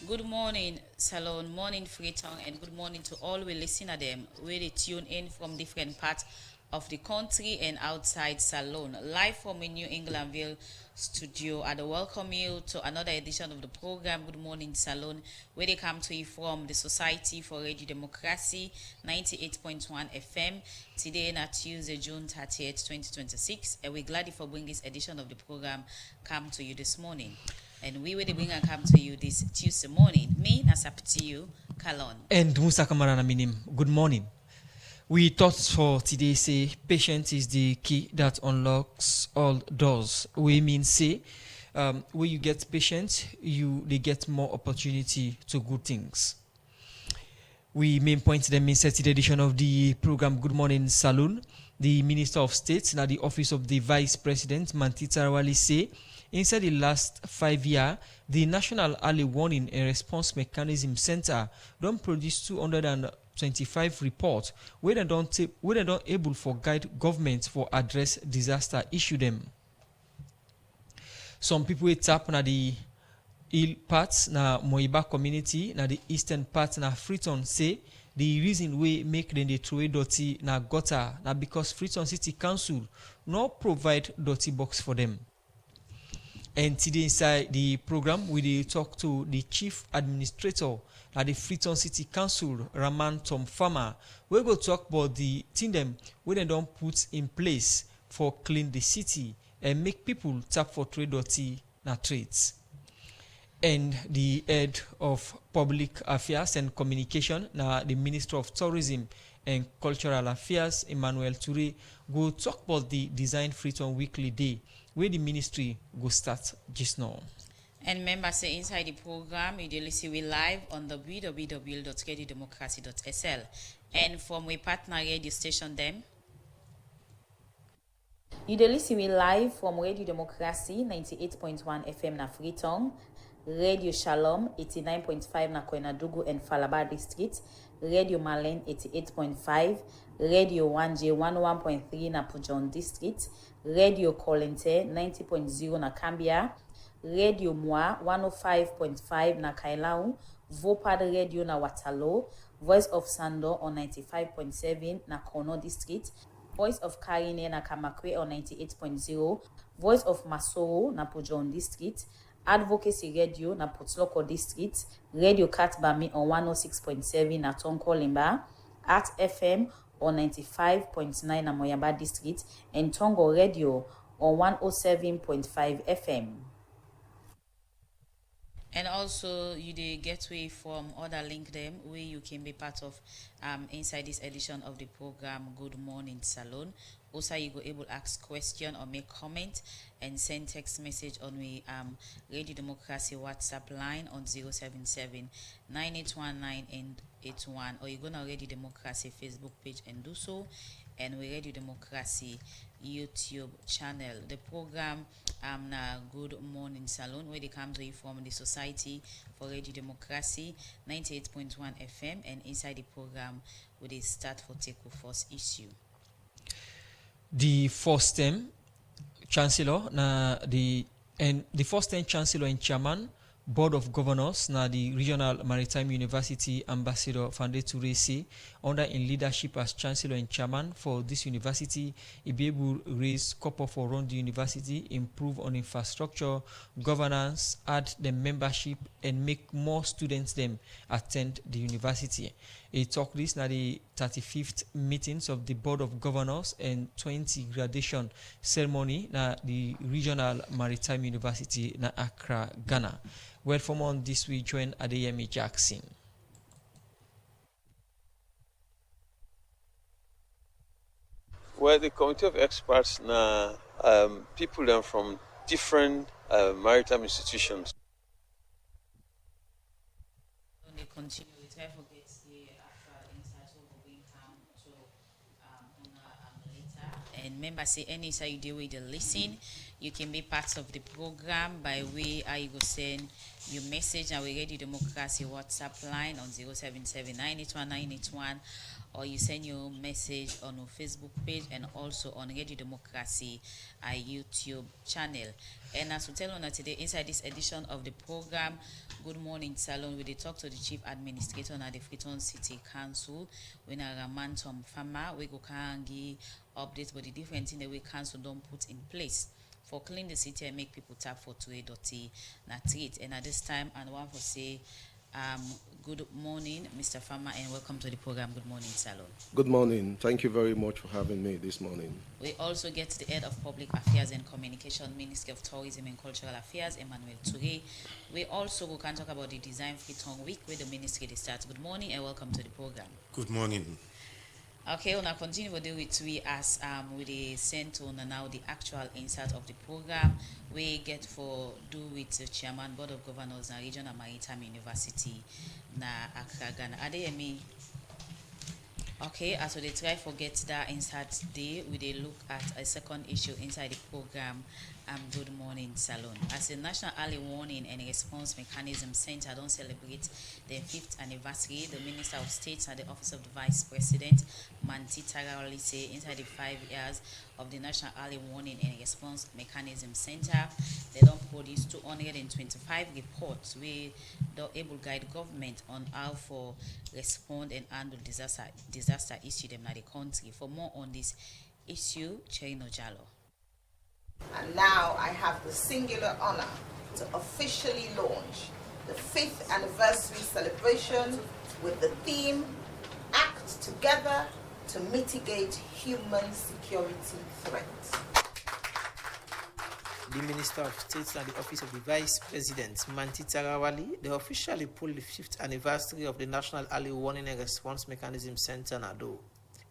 Good morning, Salon, morning, Freetown, and good morning to all we listen to them. Where they tune in from different parts of the country and outside Salon. Live from a New Englandville studio. I welcome you to another edition of the program, Good Morning Salon, where they come to you from the Society for Radio Democracy, 98.1 FM. Today, na Tuesday, June 30th, 2026. And we're glad for bringing this edition of the program come to you this morning. And we will bring and come to you this Tuesday morning. Me, Nasap to you, Kalon. And Musa Kamarana Minim, good morning. We thought for today say patience is the key that unlocks all doors. We mean say when you get patience, you they get more opportunity to good things. We main point them in Saturday edition of the program Good Morning Saloon. The Minister of State, now the Office of the Vice President, Mantita Rawali say, inside the last 5 years, the National Early Warning and Response Mechanism Center don't produce 225 reports where they don't able for guide government for address disaster issue them. Some people tap na the hill parts na Moiba community na the eastern part na Freetown say the reason we make them dey throw dirty na gutter na because Freetown City Council no provide dirty box for them. And today inside the program, we dey talk to the Chief Administrator at the Freetown City Council, Raman Tom Farmer. We go talk about the thing them wey dem don put in place for clean the city and make people tap for trade dirty na trades. And the head of public affairs and communication na the Minister of Tourism and Cultural Affairs, Emmanuel Toure, go talk about the Design Freetown Weekly Day where the ministry go start just now. And remember, say inside the program, you listen we live on www.radiodemocracy.sl. And from we partner radio station them. You listen we live from Radio Democracy 98.1 FM na Freetown, Radio Shalom 89.5 na Koinadugu and Falabar District, Radio Malen 88.5, Radio 1J 11.3 na Pujon District, Radio Kolente 90.0 na Cambia, Radio Moi 105.5 na Kailau, Vopad Radio na Watalo, Voice of Sando on 95.7 na Kono District, Voice of Karine na Kamakwe on 98.0, Voice of Masoro na Pujon District, Advocacy Radio na Potloko District, Radio Katbami on 106.7 na Tonko Limba, Art FM on 95.9 na Moyamba District, and Tongo Radio on 107.5 FM. And also, you the gateway from other link them where you can be part of inside this edition of the program Good Morning Salon. Also, you go able to ask question or make comment and send text message on the Radio Democracy WhatsApp line on 077 9819 81, or you go to Radio Democracy Facebook page and do so, and we Radio Democracy YouTube channel. The program na Good Morning Salon where they come to you from the Society for Radio Democracy 98.1 FM, and inside the program where they start for take first issue. The first term chancellor na the first term chancellor and chairman Board of Governors na the Regional Maritime University Ambassador Fande Toure say under in leadership as Chancellor and Chairman for this university, he be able to raise copper for run the university, improve on infrastructure, governance, add the membership and make more students them attend the university. He talk this na the 35th meetings of the Board of Governors and 20 graduation ceremony na the Regional Maritime University na Accra, Ghana. Well, from on this we join Adeyemi Jackson. Well, the committee of experts now people then from different maritime institutions. They continue with forget the actual insight of the income to later, And remember, say any side you deal with the listen, you can be part of the program by way I go send your message and we Radio Democracy WhatsApp line on 0779819181, or you send your message on our Facebook page and also on Radio Democracy YouTube channel. And as we tell on today inside this edition of the program, Good Morning Salon, we dey talk to the Chief Administrator at the Freetown City Council, when Raman Tom Farmer, we go can give updates about the different things that we council don't put in place for clean the city and make people tap for 280 na treat. And at this time, and one for say, good morning, Mr. Farmer, and welcome to the program. Good morning, Salon. Good morning. Thank you very much for having me this morning. We also get the head of Public Affairs and Communication, Ministry of Tourism and Cultural Affairs, Emmanuel Toure. We also can talk about the Design Freetown Week where the ministry starts. Good morning and welcome to the program. Good morning. Okay, we'll now continue with we as we send to now the actual insert of the program. We get for do with the Chairman Board of Governors na Regional Maritime University na Accra, Ghana. Adeyemi. Okay, as we try forget that insert day, we dey look at a second issue inside the program. Good Morning Salon. As the National Early Warning and Response Mechanism Center don't celebrate their 5th anniversary, the Minister of State and the Office of the Vice President, Manti Tarawali, say inside the 5 years of the National Early Warning and Response Mechanism Center, they don't produce 225 reports where they're able to guide government on how for respond and handle disaster issue them in the country. For more on this issue, Cherino Jallo. And now I have the singular honor to officially launch the 5th anniversary celebration with the theme, Act Together to Mitigate Human Security Threats. The Minister of State and the Office of the Vice President, Manti Tarawali, they officially pulled the 5th anniversary of the National Early Warning and Response Mechanism Center, NADO.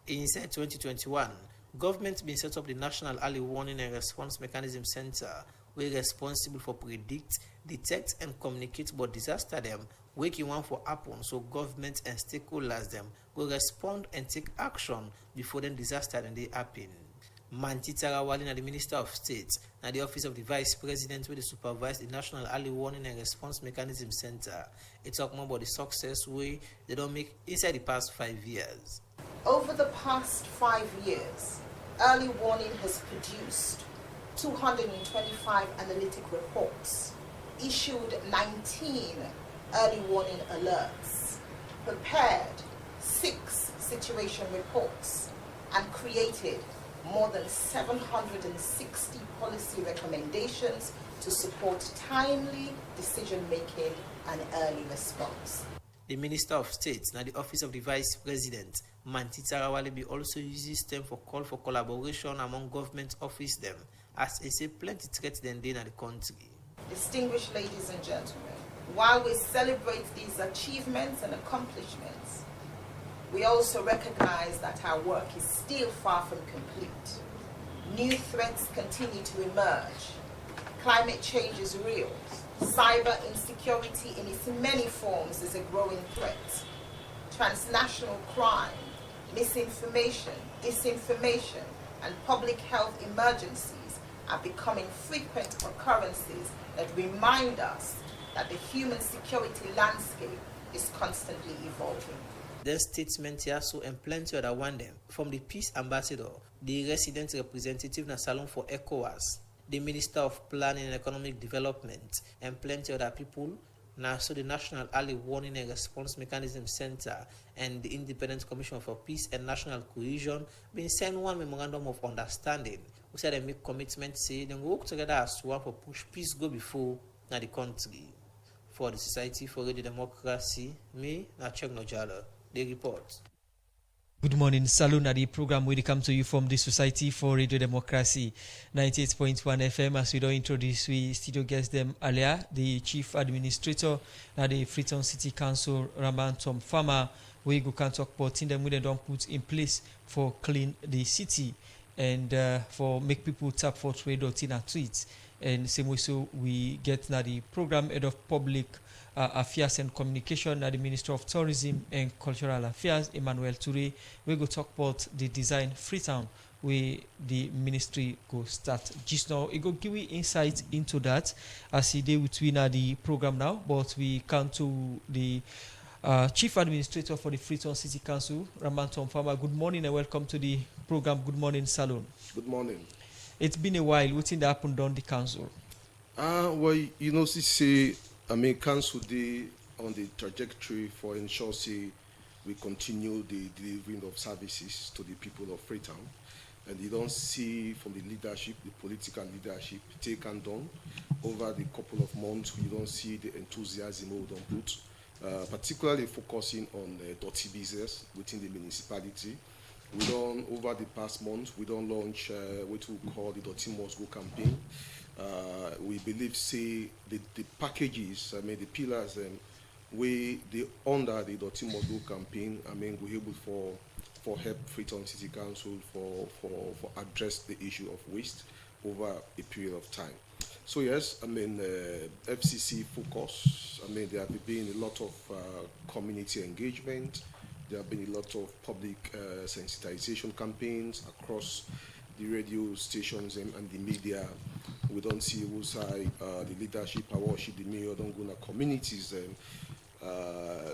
Inside 2021, government been set up the National Early Warning and Response Mechanism Center, where responsible for predict, detect, and communicate about disaster them, waking one for happen so government and stakeholders them will respond and take action before the disaster then they happen. Manti Tarawali and the Minister of State and the Office of the Vice President where they supervise the National Early Warning and Response Mechanism Center. It talk more about the success way they don't make inside the past 5 years. Over the past 5 years, Early Warning has produced 225 analytic reports, issued 19 early warning alerts, prepared 6 situation reports, and created more than 760 policy recommendations to support timely decision-making and early response. The Minister of State and the Office of the Vice President, Manti Tarawali, also uses them for call for collaboration among government office them, as it's a plenty threat than they in the country. Distinguished ladies and gentlemen, while we celebrate these achievements and accomplishments, we also recognize that our work is still far from complete. New threats continue to emerge. Climate change is real. Cyber insecurity in its many forms is a growing threat. Transnational crime, misinformation, disinformation, and public health emergencies are becoming frequent occurrences that remind us that the human security landscape is constantly evolving. The statement here so and plenty other one them from the Peace Ambassador, the resident representative na Salon for ECOWAS, the Minister of Planning and Economic Development, and plenty other people. Now, so the National Early Warning and Response Mechanism Center and the Independent Commission for Peace and National Cohesion been sent one memorandum of understanding. We said they make commitment, say they work together as one for push peace go before na the country. For the Society for Radio Democracy, me na Cherino Jallo, they report. Good morning, Salon. The program will come to you from the Society for Radio Democracy, 98.1 FM. As we don't introduce, we studio guest them earlier, the Chief Administrator at the Freetown City Council, Raman Tom Farmer. We go can talk about things that we don't put in place for clean the city and for make people tap for trade or tweets. And same way, so we get now the program head of Public Affairs and Communication at the Ministry of Tourism and Cultural Affairs, Emmanuel Toure. We go talk about the Design Freetown where the ministry go start. Just now, it go give we insight into that as he did between the program now, but we come to the Chief Administrator for the Freetown City Council, Raman Tom Farmer. Good morning and welcome to the program. Good morning, Salon. Good morning. It's been a while. What's in the happened on the council? Well, council day on the trajectory for ensure we continue the delivering of services to the people of Freetown. And you don't see from the leadership, the political leadership, take and done over the couple of months. You don't see the enthusiasm we don't put, particularly focusing on dirty business within the municipality. We don't, over the past month, we don't launch what we call the Dirty Must Go campaign. We believe, the packages, the pillars, they under the Dirty Must Go campaign, we're able for help Freetown City Council for address the issue of waste over a period of time. So yes, FCC focus. There have been a lot of community engagement. There have been a lot of public sensitization campaigns across the radio stations and the media. We don't see the leadership, our worship, the mayor, don't go in the communities.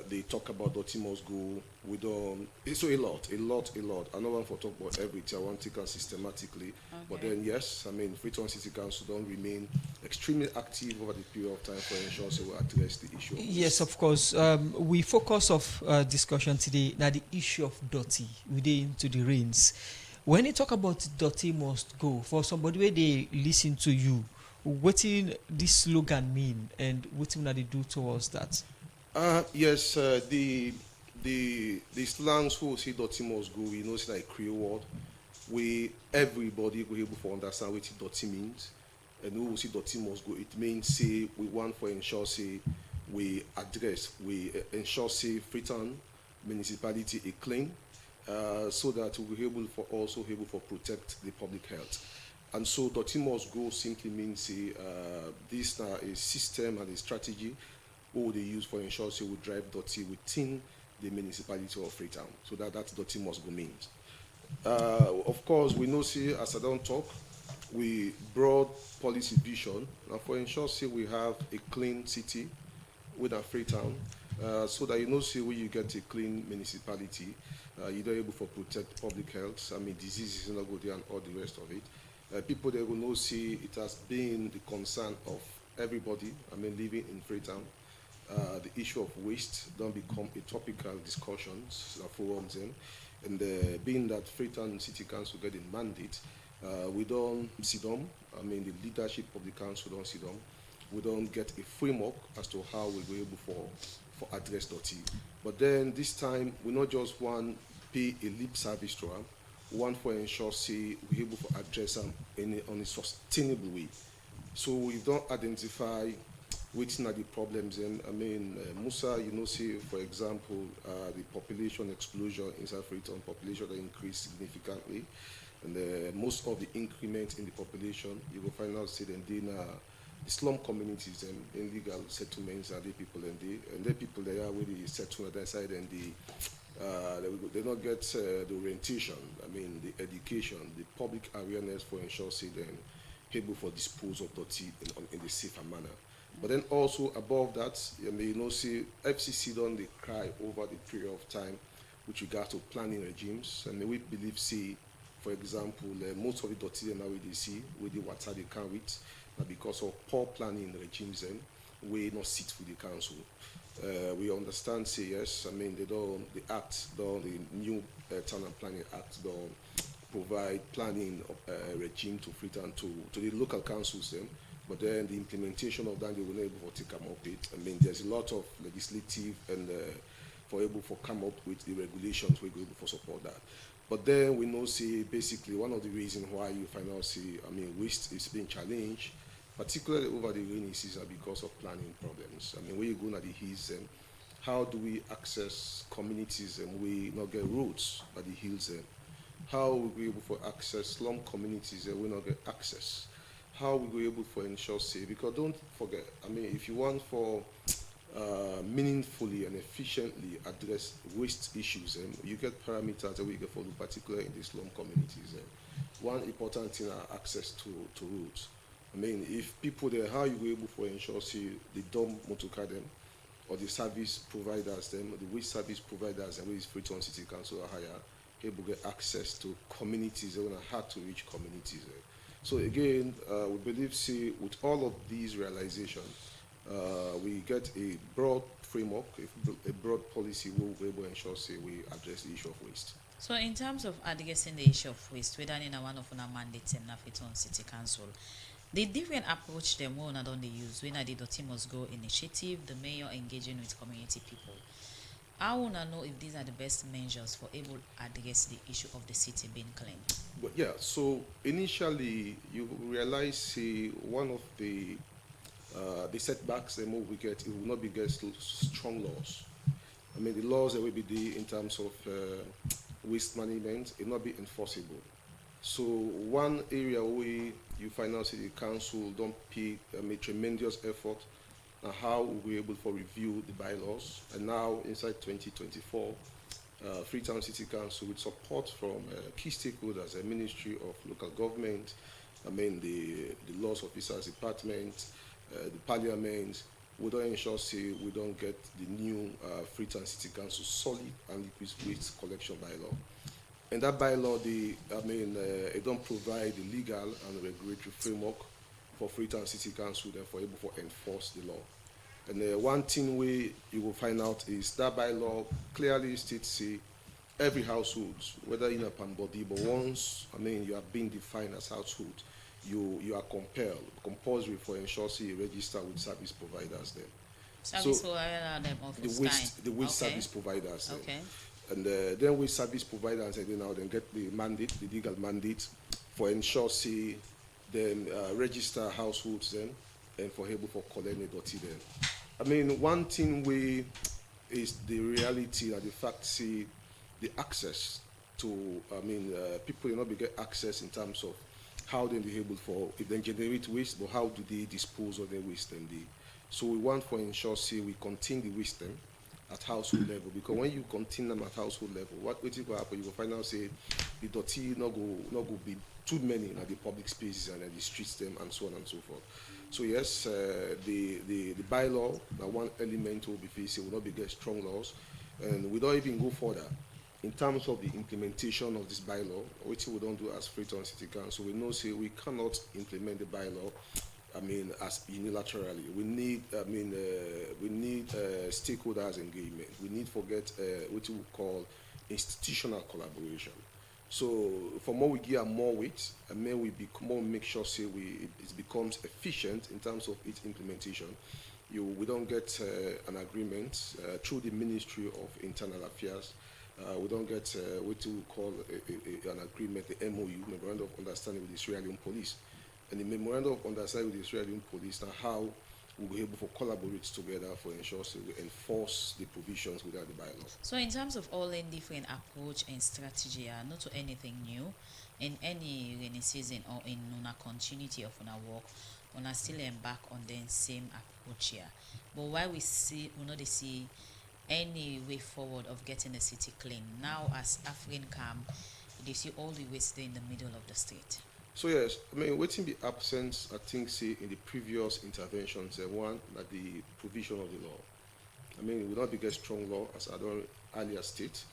They talk about Dirty Must Go. We don't. So a lot. I don't want to talk about everything. I want to take it systematically. Okay. But then yes, Freetown City Council don't remain extremely active over the period of time for ensure we address the issue. Yes, of course. We focus of discussion today now the issue of dirty within to the rains. When you talk about Dirty Must Go, for somebody where they listen to you, what in this slogan mean and what will they do towards that? Yes, the slangs who say Dirty Must Go, it's like a Creole word. Everybody will be able to understand what dirty means. And who will say Dirty Must Go, it means we want for ensure we ensure Freetown municipality is clean, so that we'll be able for protect the public health. And so Dirty Must Go simply means this is a system and a strategy what they use for ensure we drive dirty within the municipality of Freetown. So that's Dirty Must Go means. Of course, we know, as I don't talk, we broad policy vision and for ensure we have a clean city with a Freetown, so that when you get a clean municipality, you're able to protect public health. Diseases not go there and all the rest of it. People they will know it has been the concern of everybody. Living in Freetown. The issue of waste don't become a topical discussions forums and being that Freetown City Council get a mandate, we don't sit down. The leadership of the council don't sit down. We don't get a framework as to how we're able for address dirty. But then this time we not just want pay a lip service to them. One for ensure we're able to address them on a sustainable way. So we don't identify which are the problems. Musa, for example, the population explosion inside Freetown, population that increased significantly, and most of the increment in the population, you will find out the slum communities and illegal settlements are the people and the people they are with the settle on that side and they don't get the orientation, the education, the public awareness for ensure then able for dispose of dirty in the safer manner. But then also above that, FCC don't they cry over the period of time with regard to planning regimes. And we believe, for example, most of the dirty now we see with the water they can with, because of poor planning regimes, we not sit with the council. We understand, yes, the act, the new Town and Planning Act, don't provide planning regime to Freetown to the local councils. But then the implementation of that, they will not able to come up with. There's a lot of legislative and for able to come up with the regulations, we're able to support that. But then we know, basically one of the reasons why you find out, waste is being challenged, particularly over the rainy season because of planning problems. When you go to the hills, how do we access communities and we not get roads at the hills? How will we be able to access slum communities and we not get access? How we be able to ensure safe? Because don't forget, if you want for meaningfully and efficiently address waste issues, you get parameters that we get for the particular in the slum communities. One important thing are access to roads. I mean, if people there, how you able to ensure see the dump motorcar them or the service providers them, the waste service providers and waste Freetown City Council or higher, able to get access to communities that are hard to reach communities. So again, we believe see with all of these realizations, we get a broad framework, a broad policy will be able to ensure say we address the issue of waste. So in terms of addressing the issue of waste, whether in one of our mandates in Freetown City Council, the different approach them we not only use when the Dirty Must Go initiative, the mayor engaging with community people. I want to know if these are the best measures for able to address the issue of the city being clean. But yeah, so initially you realize see one of the setbacks the more we get, it will not be against strong laws. I mean the laws that will be there in terms of waste management, it will not be enforceable. So one area where you find out the council don't make tremendous effort on how we're able to review the bylaws. And now inside 2024, Freetown City Council with support from key stakeholders, the Ministry of Local Government, I mean the Laws Officers Department, the Parliament, we don't ensure say we don't get the new Freetown City Council solid and liquid waste collection bylaw. And that bylaw, it don't provide the legal and regulatory framework for Freetown City Council, therefore able to enforce the law. And one thing we you will find out is that bylaw clearly states say every household, whether in a pan body, but once you are being defined as household, you are compulsory for ensure say register with service providers then. Service provider them of the waste service providers. Then. Okay. And then we service providers and then get the mandate, the legal mandate for ensure see them register households then and for able for collect the dirty then. I mean one thing we is the reality that the fact see the access to people will not be get access in terms of how they be able for if they generate waste, but how do they dispose of their waste and so we want for ensure see we contain the waste then at household level, because when you contain them at household level, what will happen? You will find out say the dirty not go be too many in the public spaces and the streets them and so on and so forth. So yes, the bylaw, that one element will be facing will not be get strong laws, and we don't even go further in terms of the implementation of this bylaw, which we don't do as Freetown City Council. We know say we cannot implement the bylaw as unilaterally. We need, stakeholders engagement. We need forget what we call institutional collaboration. So for more we give more weight, and then we make sure say it becomes efficient in terms of its implementation. We don't get an agreement through the Ministry of Internal Affairs. We don't get what we call an agreement, the MOU, Memorandum of Understanding with the Sierra Leone Police. And the Memorandum of Understanding with the Sierra Leone Police and how we'll be able to collaborate together for ensure so we enforce the provisions without the bylaws. So in terms of all in different approach and strategy, not to anything new, in any rainy season or in una continuity of una work, una still embark on the same approach here. But why we see any way forward of getting the city clean now as Afrin come, they see all the waste there in the middle of the street. So yes, waiting be absent, I think, say in the previous interventions, one that the provision of the law. We will not be get strong law as I don't earlier state,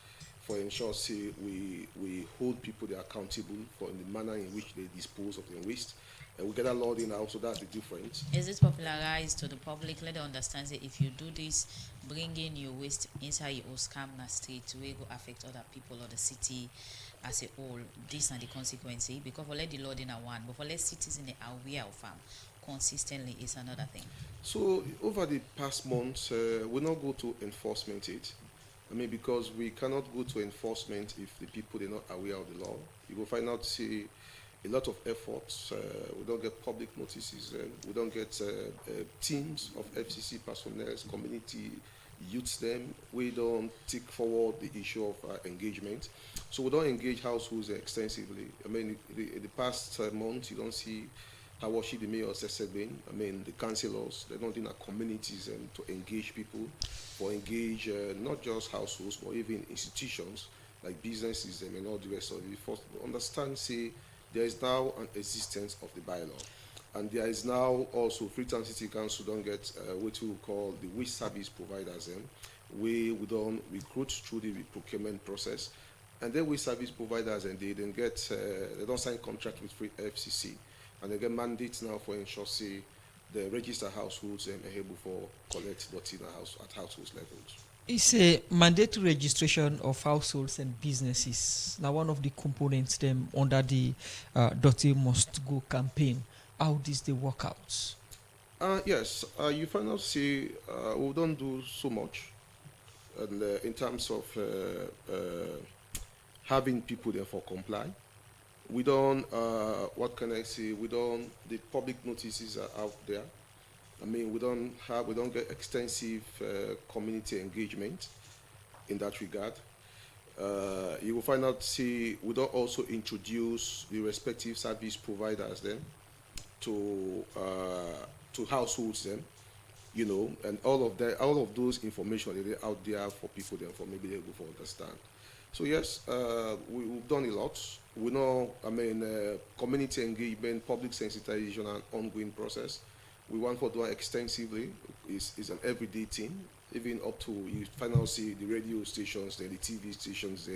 for ensure say we hold people they are accountable for in the manner in which they dispose of their waste. We get a law in now, so that's the difference. Is it popularized to the public? Let them understand that if you do this, bringing your waste inside your scam na street, will go affect other people or the city as a whole. These are the consequences. Because for let the law in a one, but for let citizens aware of them consistently is another thing. So over the past months, we not go to enforcement it. Because we cannot go to enforcement if the people are not aware of the law. You will find out see a lot of efforts. We don't get public notices. We don't get teams of FCC personnel, community youths. Them we don't take forward the issue of engagement. So we don't engage households extensively. In the past months, you don't see Hawashi, the mayor of Sesegbin, I mean, the councillors, they're not in our communities and to engage people, for engage not just households, but even institutions like businesses and all the rest of it. For understand, say, there is now an existence of the bylaw. And there is now also Freetown City Council don't get what we call the waste service providers, we don't recruit through the procurement process. And then waste service providers, and they then get, they don't sign contract with free FCC. And they get mandates now for ensure, say, the registered households are able for collect dot in house at households levels. It's a mandatory registration of households and businesses. Now, one of the components them under the Dirty Must Go campaign. How does they work out? Yes, you find out, say, we don't do so much, and in terms of having people therefore comply. We don't, what can I say, we don't, the public notices are out there. I mean, we don't get extensive community engagement in that regard. You will find out, see, we don't also introduce the respective service providers then to households then, you know, and all of those information they're out there for people then for maybe they're able to understand. So yes, we've done a lot. We know, I mean, community engagement, public sensitization, and ongoing process. We want to do it extensively. It's an everyday thing, even up to you find out, see, the radio stations, the TV stations,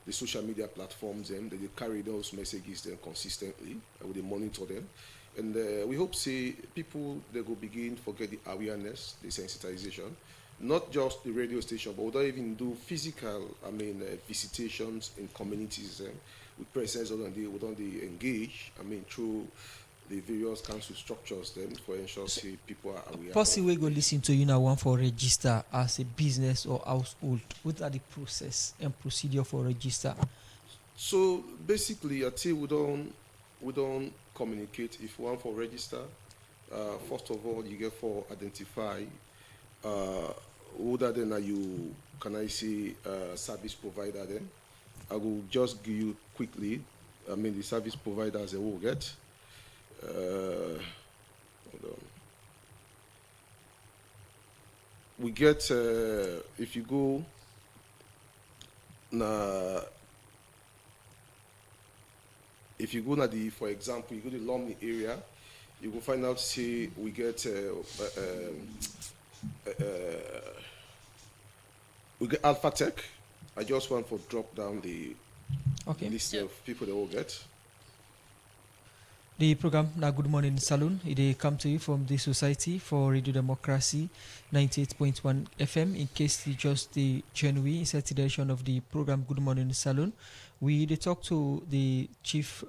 the social media platforms, they carry those messages then consistently, and we monitor them. And we hope, see, people, they will begin to get the awareness, the sensitization, not just the radio station, but we don't even do physical, I mean, visitations in communities. With presence on the, we don't engage, I mean, through the various council structures then for ensure see people are aware. Possibly go listen to you now one for register as a business or household. What are the process and procedure for register? So basically, I think we don't communicate if you want for register. First of all, you get for identify other than you can I say service provider then. I will just give you quickly, I mean, the service providers they will get. Hold on. We get, if you go, if you go na the, for example, you go to the Lumley area, you will find out, see, we get Alpha Tech. I just want to drop down the list of people they will get. The program now Good Morning Saloon, it come to you from the Society for Radio Democracy 98.1 FM. In case you just the genuine insert edition of the program Good Morning Saloon, we talk to the Chief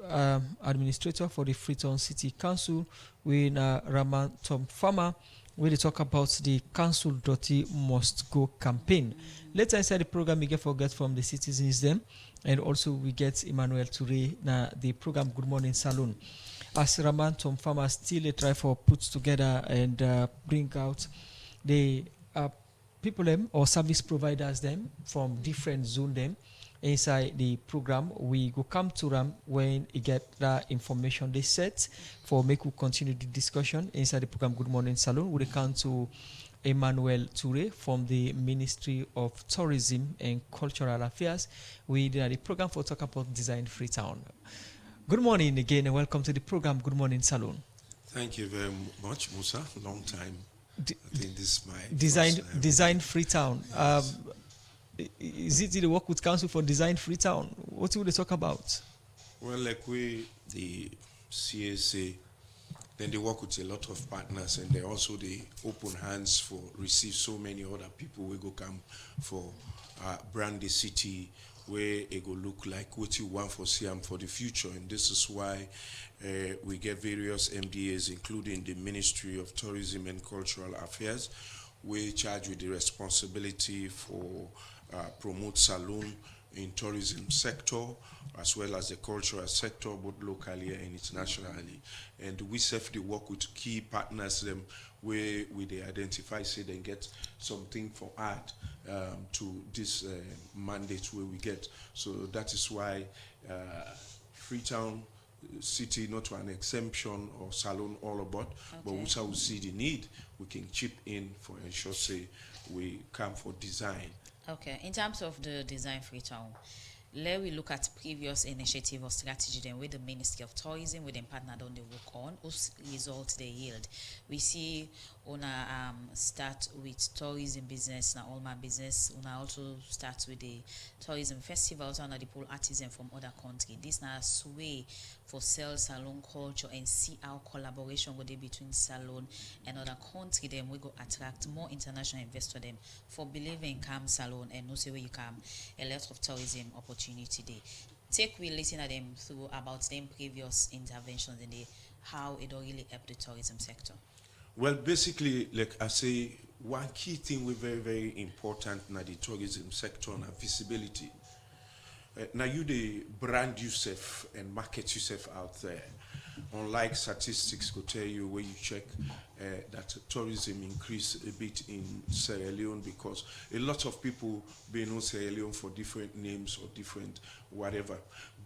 Administrator for the Freetown City Council, with Raman Tom Farmer. We talk about the Council Dirty Must Go campaign. Later inside the program, we get forget from the citizens them, and also we get Emmanuel Toure na the program Good Morning Saloon. As Raman Tom Farmer still try for put together and bring out the people them or service providers them from different zone them inside the program. We go come to them when you get that information they set for make we continue the discussion inside the program Good Morning Saloon. We come to Emmanuel Toure from the Ministry of Tourism and Cultural Affairs. We did the program for talk about Design Freetown. Good morning again and welcome to the program Good Morning Saloon. Thank you very much, Musa. Long time. I think this is my Design Freetown. Yes. Is it the work with Council for Design Freetown? What will they talk about? Well, like we, the CSA, then they work with a lot of partners, and they also the open hands for receive so many other people. We go come for brand the city where it go look like what you want for Siam for the future, and this is why we get various MDAs, including the Ministry of Tourism and Cultural Affairs, we charge with the responsibility for promote saloon in tourism sector as well as the cultural sector, both locally and internationally. And we safely work with key partners them where they identify, say they get something for art to this mandate where we get. So that is why Freetown city not to an exemption or salon all about, but we shall see the need, we can chip in for ensure say we come for design. Okay, in terms of the design Freetown, let we look at previous initiative or strategy then with the Ministry of Tourism with them partnered on the work on whose results they yield. We see una start with tourism business now all my business. Una also start with the tourism festivals and the pull artisan from other countries. This now sway for sell salon culture and see our collaboration with it between salon and other country. Then we go attract more international investor them for believing come salon and no say where you come a lot of tourism opportunity there. Take we listen at them through about them previous interventions in the how it really help the tourism sector. Well, basically, like I say, one key thing we very, very important in the tourism sector and visibility. Now you the brand yourself and market yourself out there. Unlike statistics could tell you where you check that tourism increased a bit in Sierra Leone because a lot of people being on Sierra Leone for different names or different whatever.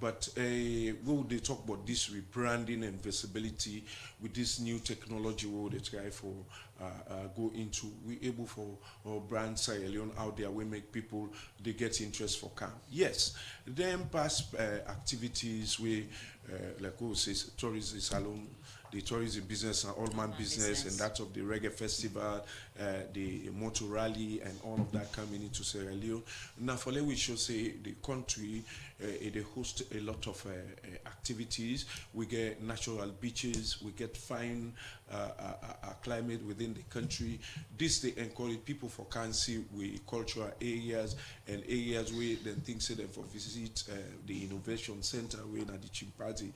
But when they talk about this rebranding and visibility with this new technology, what they try for go into, we able for our brand Sierra Leone out there. We make people they get interest for camp. Yes, then past activities we like who says tourism salon, the tourism business and all man business, and that of the reggae festival, the motor rally, and all of that coming into Sierra Leone. Now, for we should say the country they host a lot of activities. We get natural beaches, we get fine climate within the country. This they encourage people for country with cultural areas and areas where then things say them for visit the innovation center where at the chimpanzee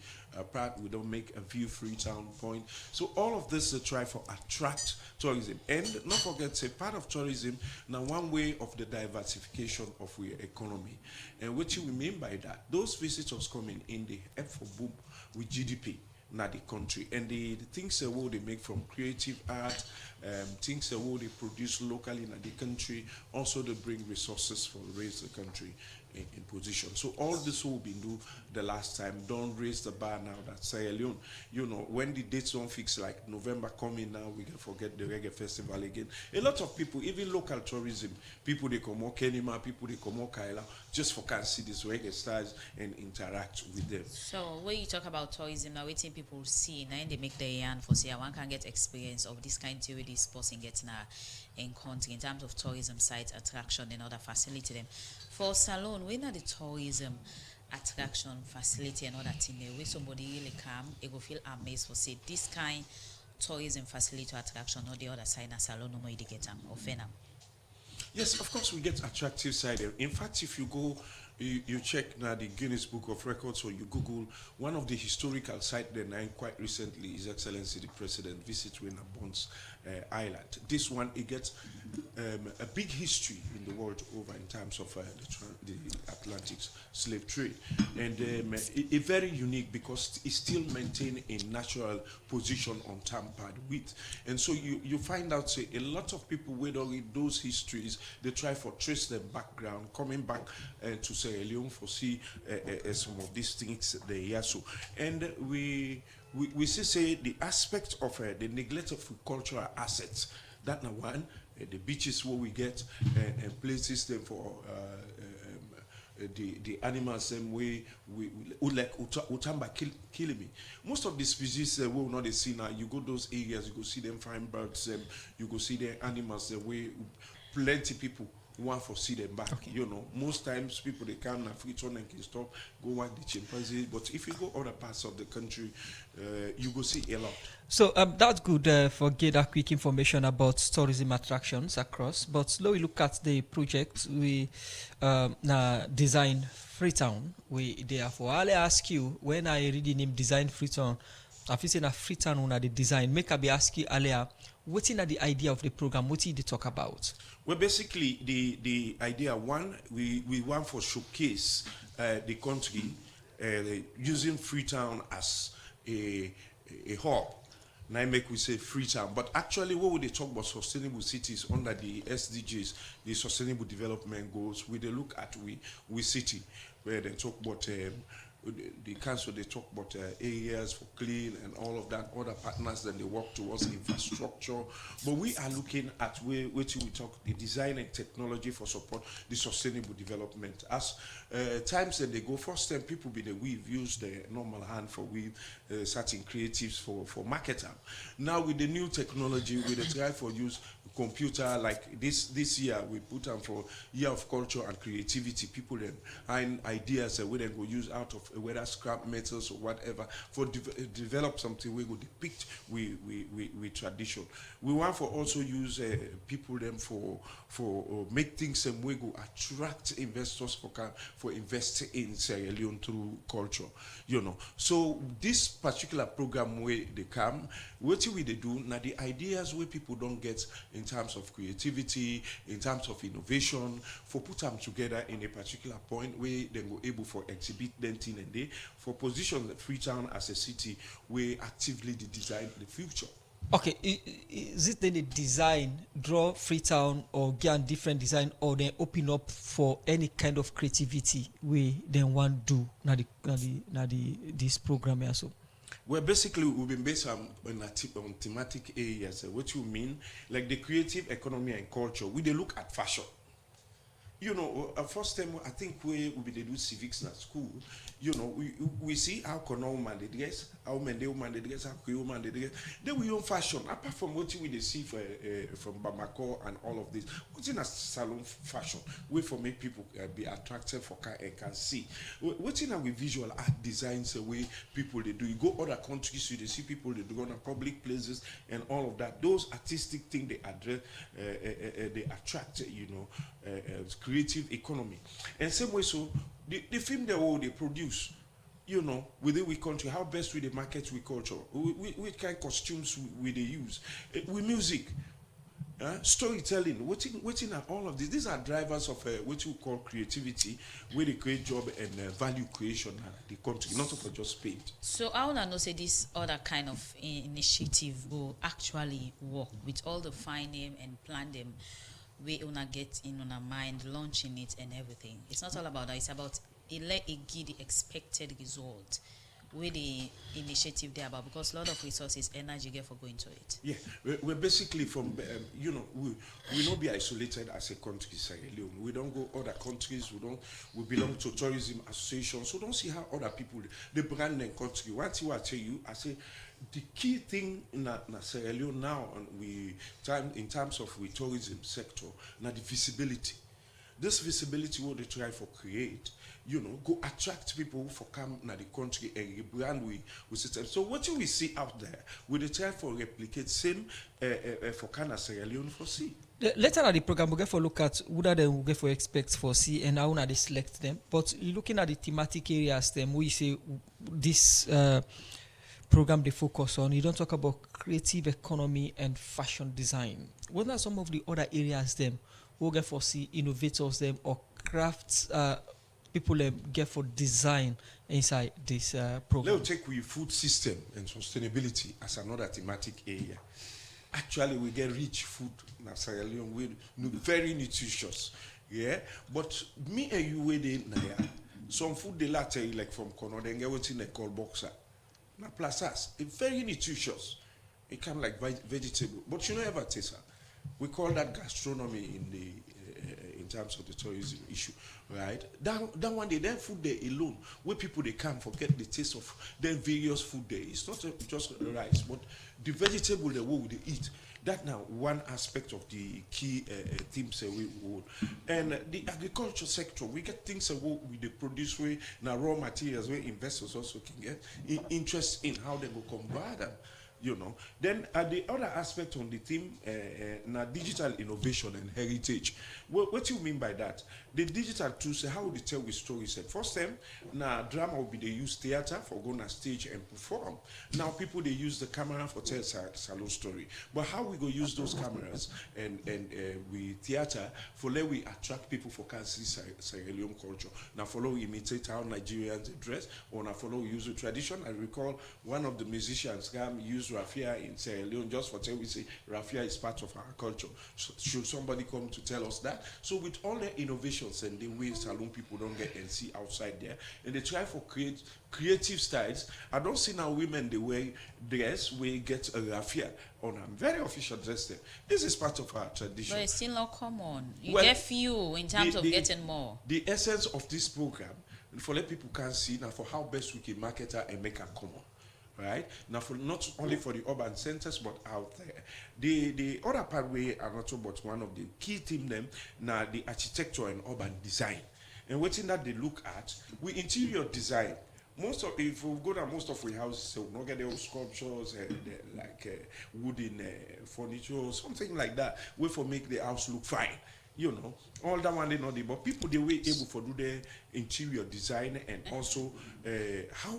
part we don't make a view Freetown point. So all of this they try for attract tourism, and not forget say part of tourism now one way of the diversification of our economy. And what we mean by that, those visitors coming in they help for boom with GDP na the country, and the things that they make from creative art, things that they produce locally in the country, also they bring resources for raise the country in position. So all this will be do the last time. Don't raise the bar now that Sierra Leone, you know, when the dates don't fix like November coming now, we can forget the reggae festival again. A lot of people, even local tourism, people they come out Kenima, people they come out Kaila, just for can see these reggae stars and interact with them. So when you talk about tourism now, waiting people see now they make their yarn for say one can get experience of this kind of this person gets now in country in terms of tourism sites, attraction and other facility them. For salon, when are the tourism attraction facility and all that thing there where somebody really come, they go feel amazed for say this kind tourism facility attraction or the other side na salon no more they get them or fenam. Yes, of course we get attractive side. In fact, if you go you check now the Guinness Book of Records or you Google one of the historical sites there now quite recently, His Excellency the President visit Wena Bonds Island. This one it gets a big history in the world over in terms of the Atlantic slave trade, and it very unique because it still maintain a natural position on tampered with, and so you find out say a lot of people with all those histories they try for trace their background coming back to Sierra Leone for see some of these things there. So and we say the aspect of the neglect of cultural assets. That now one, the beaches where we get and places them for the animals same way we like Utamba Kilimi. Most of the species we will not see now. You go those areas, you go see them fine birds, you go see the animals the way plenty people want for see them back. Okay. You know, most times people they come and Freetown and can stop go want the chimpanzee, but if you go other parts of the country, you go see a lot. So that's good for get that quick information about tourism attractions across. But now we look at the project we design Freetown. We therefore I'll ask you when I read the name Design Freetown. If you say na Freetown on the design, make I be ask you earlier. What's in the idea of the program? What did they talk about? Well, basically, the idea one, we want for showcase the country using Freetown as a hub. Now make we say Freetown, but actually, what would they talk about sustainable cities under the SDGs, the Sustainable Development Goals? We they look at we city where they talk about the council, they talk about areas for clean and all of that. Other partners, then they work towards infrastructure. But we are looking at where we talk the design and technology for support the sustainable development. As times that they go, first time people be the weave, use the normal hand for weave, certain creatives for market. Now with the new technology, with the try for use computer, like this year we put on for year of culture and creativity. People then find ideas that we then go use out of whether scrap metals or whatever for develop something we go depict with tradition. We want for also use people then for make things and we go attract investors for investing in Sierra Leone through culture. So this particular program where they come, what we they do now, the ideas where people don't get in terms of creativity, in terms of innovation, for put them together in a particular point where they go able for exhibit them thing and day for position Freetown as a city where actively they design the future. Okay, is it then the design draw Freetown or get different design, or then open up for any kind of creativity we then want to do this program also? Well, basically, we've been based on thematic areas. What you mean, like the creative economy and culture, we they look at fashion. First time I think we do civics at school. We see how Kono man they dress, how Mendeo man they dress, how Kuyo man they dress. Then we own fashion. Apart from what we see from Bamako and all of this, what's in a salon fashion? Way for make people be attracted for car and can see. What's in our visual art designs the way people they do. You go other countries, you they see people they do on public places and all of that. Those artistic things they address, they attract. Creative economy. And same way, so the film they produce, within we country, how best we the market with culture, what kind of costumes we they use, with music, storytelling, waiting at all of this. These are drivers of what you call creativity, where they create job and value creation at the country, not for just paint. So I want to know, say this other kind of initiative will actually work with all the fine name and plan them. We wanna get in on our mind, launching it and everything. It's not all about that. It's about let it give the expected result with the initiative there about, because a lot of resources, energy get for going to it. Yeah, we're basically from we not be isolated as a country, Sierra Leone. We don't go other countries. We belong to tourism associations. So don't see how other people they brand their country. One thing I tell you, I say. The key thing in Sierra Leone now, and in terms of the tourism sector, now the visibility. This visibility what they try for create, go attract people for come na the country and brand we system. So what you will see out there, we they try for replicate same for Canada Sierra Leone for see. Later at the program, we get for look at who that we get for expect for see and how they select them. But looking at the thematic areas, them we say this. Program they focus on, you don't talk about creative economy and fashion design. What are some of the other areas them who get for see innovators them or crafts people get for design inside this program? Let's take with food system and sustainability as another thematic area. Actually, we get rich food in Sierra Leone, we very nutritious. Yeah, but me and you within some food they latter like from Kono, then get what's in a called boxer. Now, plus us, it's very nutritious. It kind of like vegetable, but you know ever taste. We call that gastronomy in terms of the tourism issue, right? That one day, then food there alone, where people they can't forget the taste of their various food there. It's not just rice, but the vegetable they will they eat. That now one aspect of the key themes we would. And the agriculture sector, we get things that we they produce where now raw materials where investors also can get interest in how they will convert them. Then the other aspect on the theme, now digital innovation and heritage. What do you mean by that? The digital tools, how would they tell with stories? First time, now drama will be they use theater for going on stage and perform. Now people they use the camera for tell salon story. But how we go use those cameras and we theater for let we attract people for can see Sierra Leone culture. Now follow we imitate how Nigerians dress, or now follow we use the tradition. I recall one of the musicians used raffia in Sierra Leone just for tell we say raffia is part of our culture. So should somebody come to tell us that? So with all the innovations and the way saloon people don't get and see outside there, and they try for creative styles, I don't see now women the way dress we get a raffia on a very official dress there. This is part of our tradition. But it's still not common. You Well, get few in terms of getting more. The essence of this program, for let people can see now for how best we can market her and make her common. Right? Now for not only for the urban centers but out there. The other part we are not but one of the key theme them now the architecture and urban design. And waiting that they look at, we interior design. Most of if we go down most of our houses, so we not get the sculptures and wooden furniture, something like that, way for make the house look fine. You know, all that one they know, but people they were able for do the interior design and also how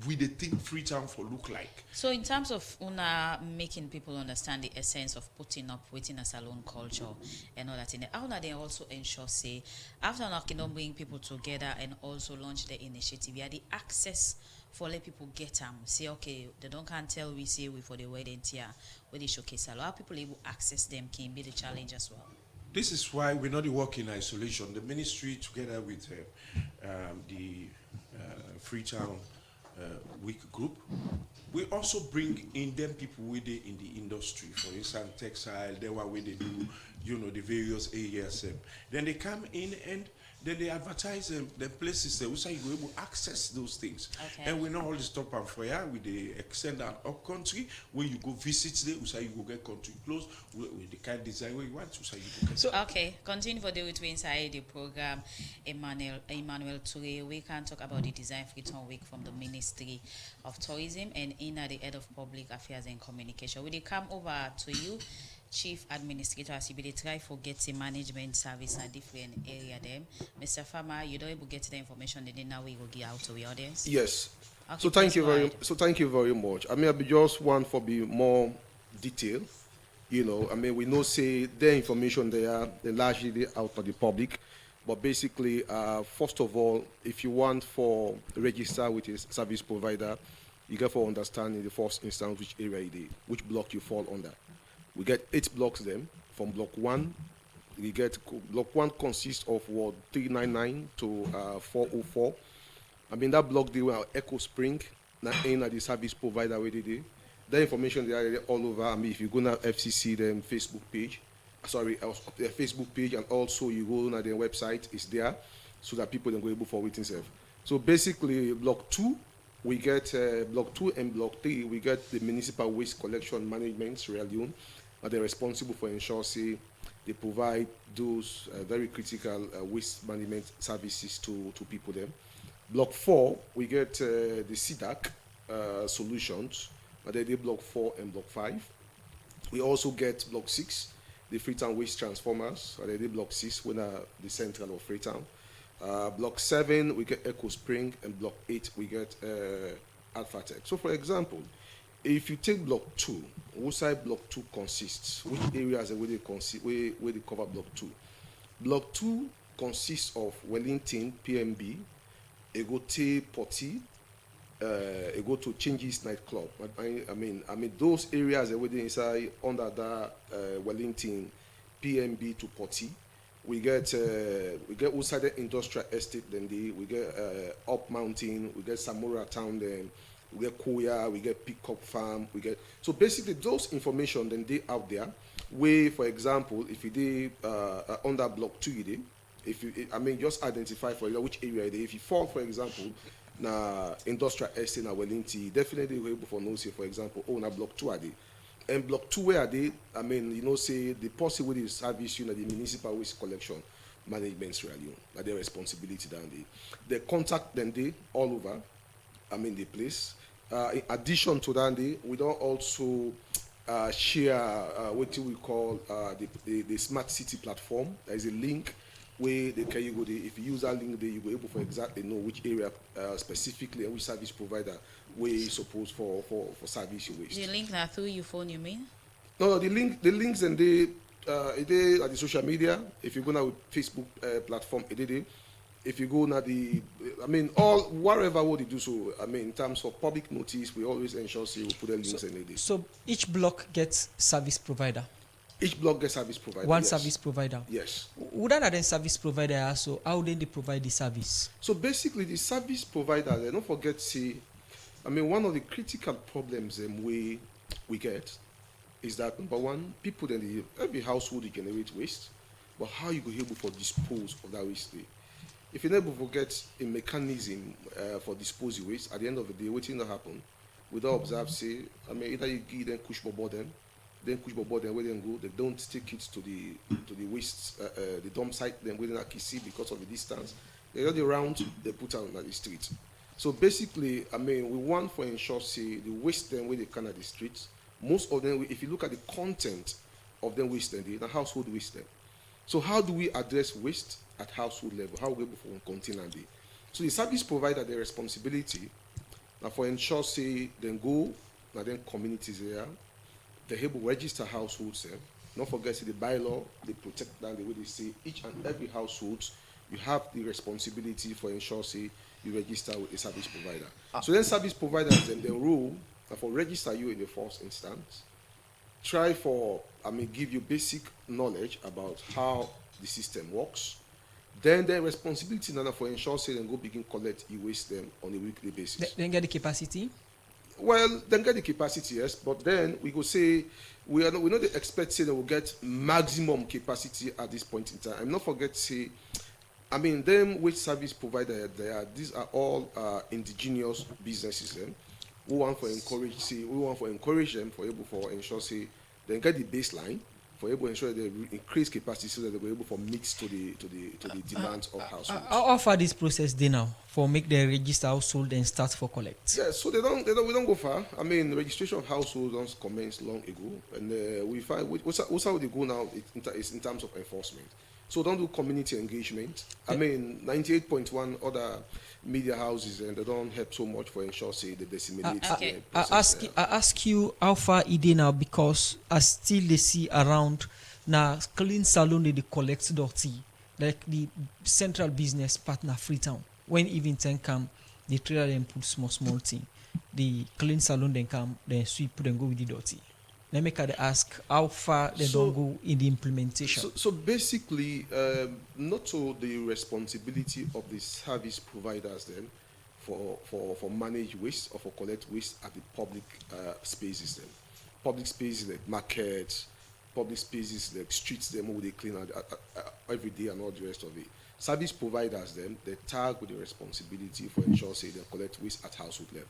we they think Freetown for look like. So in terms of una making people understand the essence of putting up within a salon culture and all that in it, how do they also ensure say after knocking don't bring people together and also launch the initiative, yeah, the access for let people get them say okay they don't can't tell we say we for the wedding here where they showcase salon, how people able access them can be the challenge as well. This is why we're not working in isolation. The ministry together with the Freetown Week group, we also bring in them people with it in the industry, for instance textile, they were where they do, you know, the various areas. Then they come in and then they advertise the places there, so you go able to access those things. Okay. And we not only stop and for ya, with the extend our up country where you go visit there, so you go get country clothes with the kind of design where you want to, so you go get. So okay, continue for the with inside the program. Emmanuel Toure, we can talk about the Design Freetown Week from the Ministry of Tourism and in the Head of Public Affairs and Communication. Will they come over to you, Chief Administrator, as you be try for getting management service in different area them. Mr. Farmer, you don't able get the information then now we will get out to the audience. Yes. Okay, So thank you please go thank you very much. I mean, I be just one for be more detail. You know, I mean, we know say the information they largely out to the public, but basically, first of all, if you want for register with a service provider, you get for understand in the first instance which area it is, which block you fall under. We get 8 blocks them. From block 1, we get block 1 consists of Ward 399 to 404. I mean that block they were Echo Spring, now in the service provider where they do. The information they are all over. I mean if you go to FCC then Facebook page, their Facebook page, and also you go to their website, it's there, so that people can go able for waiting self. So basically block 2. We get block 2 and block 3. We get the municipal waste collection management, Sierra Leone, and they're responsible for ensuring they provide those very critical waste management services to people there. Block 4, we get the CDAC solutions, and they did block 4 and block 5. We also get block 6, the Freetown waste transformers, and they did block 6, when the central of Freetown. Block 7, we get Echo Spring, and block 8, we get Alphatech. So, for example, if you take block 2, what side block 2 consists? Which areas where they cover block 2? Block 2 consists of Wellington, PMB, Egote, Poti, go to Changes nightclub. I mean those areas where they inside under that Wellington, PMB to Poti. We get outside the industrial estate, then we get Up Mountain, we get Samora Town, then we get Koya, we get Peacock Farm, we get. So basically, those information then they out there. Where, for example, if you did under block 2, if you, I mean, just identify for which area it is. If you fall, for example, na industrial estate na Wellington, definitely we're able for know say, for example, na block 2 are they. And block 2 where are they? I mean, you know, say the possibility service the municipal waste collection management Sierra Leone, that their responsibility down there. They contact them they all over. I mean the place. In addition to that, we don't also share what we call the smart city platform. There is a link where they can you go there. If you use that link there, you go able for exactly know which area specifically and which service provider where you supposed for service you waste. The link now through your phone, you mean? No, the links and they at the social media. If you go now with Facebook platform, if you go now all wherever what they do so, in terms of public notice, we always ensure say we put the links in it. So each block gets service provider. Each block gets service provider. One yes. service provider. Yes. Would that then service provider also? How then they provide the service? So basically, the service provider, they don't forget see, one of the critical problems we get is that number one, people every household they generate waste, but how you go able for dispose of that waste? If you never forget a mechanism for disposing waste, at the end of the day, what will happen? We don't observe, say, either you give them push bobble them, then push bobble them where they go, they don't take it to the waste, the dump site, then within Akisi because of the distance. They go around, they put out on the street. So basically, we want for ensure, say, the waste them where they can at the streets. Most of them, if you look at the content of them waste, then the household waste them. So how do we address waste at household level? How we able to contain and be? So the service provider, their responsibility now for ensure say then go now then communities there, they able to register households there. Not forget say the bylaw, they protect them the way they say each and every household you have the responsibility for ensure say you register with a service provider. So then service providers then the rule for register you in the first instance. Try for give you basic knowledge about how the system works. Then their responsibility now for ensure say then go begin collect e-waste them on a weekly basis. Then get the capacity? Well, then get the capacity, yes, but then we go say we not expect say that we'll get maximum capacity at this point in time. I'm not forget say them waste service provider there, these are all indigenous businesses then. We want to encourage them for able for ensure say they get the baseline for able to ensure they increase capacity so that they were able to mix to the demands of households. How far this process they now for make the register household and start for collect? Yeah, so we don't go far. Registration of households don't commence long ago, and we find what's how they go now is in terms of enforcement. So don't do community engagement. 98.1 other media houses and they don't help so much for ensure say the disseminate. I ask you how far it is now because I still they see around now clean salon they collect dirty like the central business partner Freetown. When even ten come, they trailer them put small thing. The clean salon then come, then sweep then go with the dirty. Let me ask how far they don't go in the implementation. So basically, not so the responsibility of the service providers then for manage waste or for collect waste at the public spaces then. Public spaces like markets, public spaces like streets them where they clean every day and all the rest of it. Service providers then they tag with the responsibility for ensure say they collect waste at household level.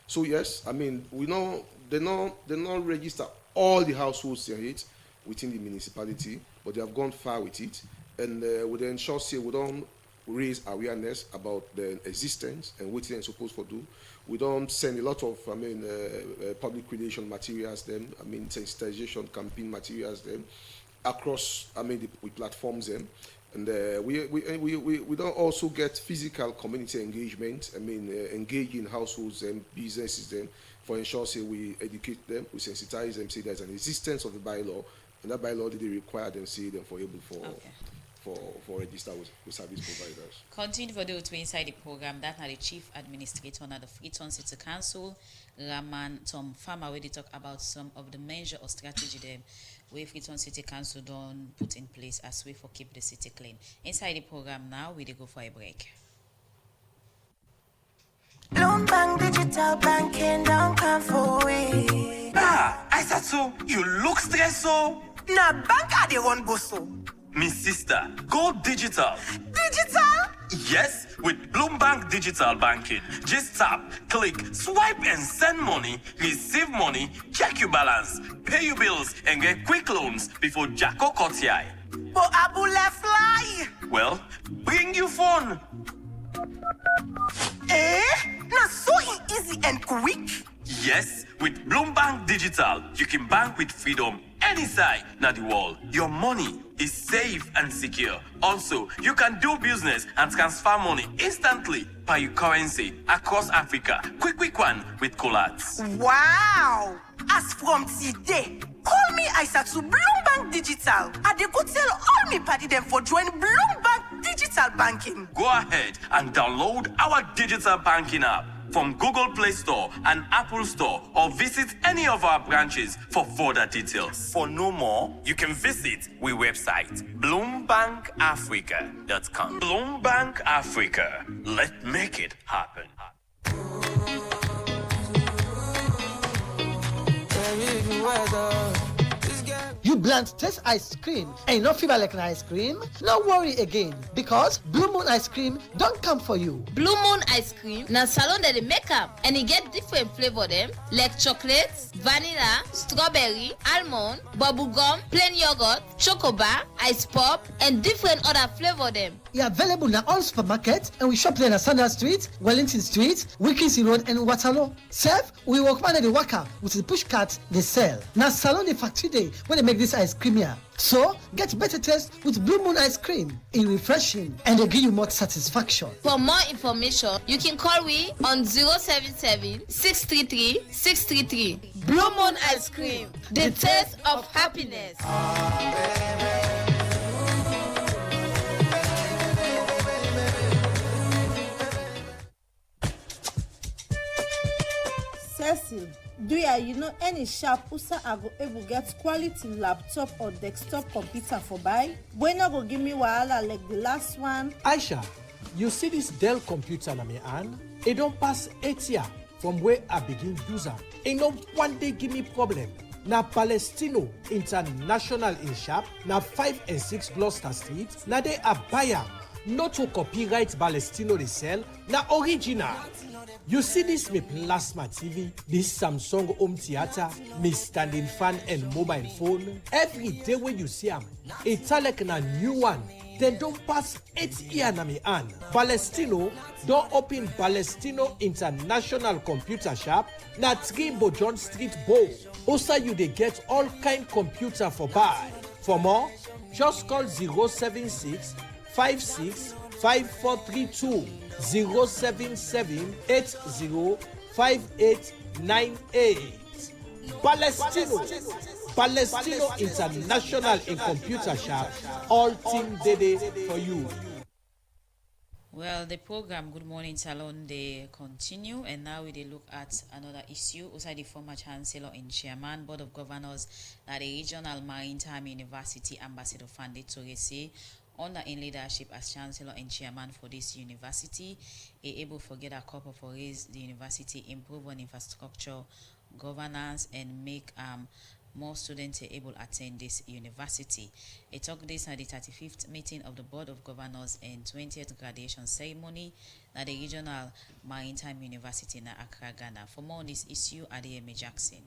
So yes, we know they not register all the households they hit within the municipality, but they have gone far with it, and we ensure say we don't raise awareness about the existence and what they're supposed to do. We don't send a lot of public relation materials them, sensitization campaign materials them across the platforms them. And we don't also get physical community engagement. Engaging households and businesses them for ensure say we educate them, we sensitize them, say there's an existence of the bylaw, and that bylaw they require them say them for able for register with service providers. Continue for those to inside the program. That are the Chief Administrator of the Freetown City Council, Raman Tom Farmer, where they talk about some of the measure or strategy them where Freetown City Council don't put in place as way for keep the city clean. Inside the program now, we go for a break. Bloombank Digital Banking don't come for we. I said so. You look stressed so. Nah, bank are the one go so. Me sister, go digital. Digital? Yes, with Bloombank Digital Banking. Just tap, click, swipe and send money, receive money, check your balance, pay your bills and get quick loans before Jacko cuts your eye. But Abu left fly. Well, bring your phone. Now so easy and quick. Yes, with Bloombank Digital, you can bank with freedom any side na the world. Your money is safe and secure. Also, you can do business and transfer money instantly by your currency across Africa. Quick one with Colats. Wow! As from today, call me Aisha to Bloombank Digital. I dey go tell all me party them for join Bloombank Digital digital banking. Go ahead and download our digital banking app from Google Play Store and Apple Store, or visit any of our branches for further details. For no more, you can visit our website, bloombankafrica.com. Bloombank Africa. Let's make it happen. You bland taste ice cream and you not feel like an ice cream? No worry again, because Blue Moon ice cream don't come for you. Blue Moon ice cream na salon that they make up, and it get different flavor them like chocolate, vanilla, strawberry, almond, bubble gum, plain yogurt, chocobar, ice pop, and different other flavor them. It available in all supermarkets, and we shop there in Sandal Street, Wellington Street, Wilkinson Road, and Waterloo. Self, we work under the worker with the push cart they sell. Now salon the factory day when they make this ice cream here. So get better taste with Blue Moon ice cream. It's refreshing and they give you more satisfaction. For more information, you can call we on 077 633 633. Blue Moon ice cream, the taste of happiness. Cecil, do you know any sharp user I go able get quality laptop or desktop computer for buy? When I go give me wahala like the last one? Aisha, you see this Dell computer na me hand? It don't pass 8 years from where I begin use am. It no one day give me problem. Na Palestino International in shop, na 5 and 6 Gloucester Street, na they a buyer. Not to copyright Palestino they sell, na original. You see this me plasma TV, this Samsung home theater, me standing fan and mobile phone. Every day when you see them, it's like a new one. They don't pass 8 years na me hand. Palestino don't open Palestino International Computer Shop na 3 Bojon Street Bow. Also you they get all kind computer for buy. For more, just call 076 56 5432 077805898. Palestino International in Computer Shop. All things they for you. Well, the program Good Morning Salon they continue, and now we look at another issue. Also, the former Chancellor and Chairman Board of Governors at the Regional Maritime University Ambassador Fande Torese, under in leadership as Chancellor and Chairman for this university, able to get a couple for raise the university, improve on infrastructure, governance, and make more students able to attend this university. It took this at the 35th meeting of the Board of Governors and 20th graduation ceremony at the Regional Maritime University in Accra, Ghana. For more on this issue, Adeyemi Jackson.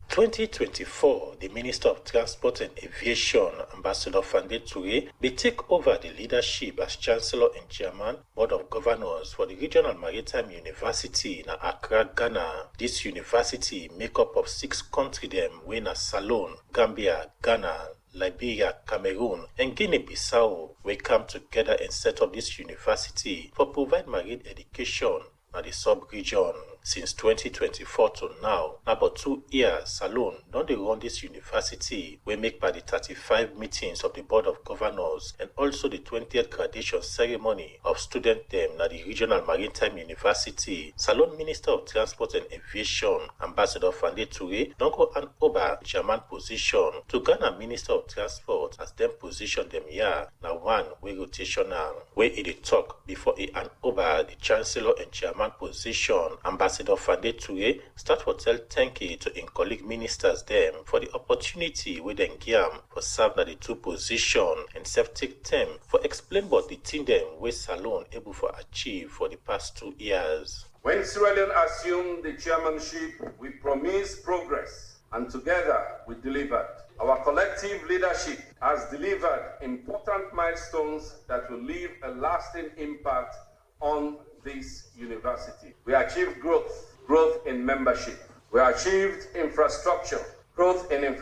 2024, the Minister of Transport and Aviation, Ambassador Fande Toure, will take over the leadership as Chancellor and Chairman, Board of Governors for the Regional Maritime University in Accra, Ghana. This university make up of 6 countries them, wey Salone, Gambia, Ghana, Liberia, Cameroon, and Guinea-Bissau, will come together and set up this university for provide marine education at the sub-region. Since 2024 to now, about 2 years, Salone don't they run this university, we make by the 35 meetings of the Board of Governors and also the 20th graduation ceremony of student them at the Regional Maritime University. Salone Minister of Transport and Aviation, Ambassador Fande Toure, don't go and over German position to Ghana Minister of Transport as them position them here, now one way rotational, where it talk before he and over the Chancellor and Chairman position. Ambassador Fande Toure start for tell thank you to in colleague ministers them for the opportunity we then give for serve at the 2 position and self take them for explain what the team them with Salone able for achieve for the past 2 years. When Sierra Leone assumed the chairmanship, we promised progress, and together we delivered. Our collective leadership has delivered important milestones that will leave a lasting impact on this university. We achieved growth in membership. We achieved growth in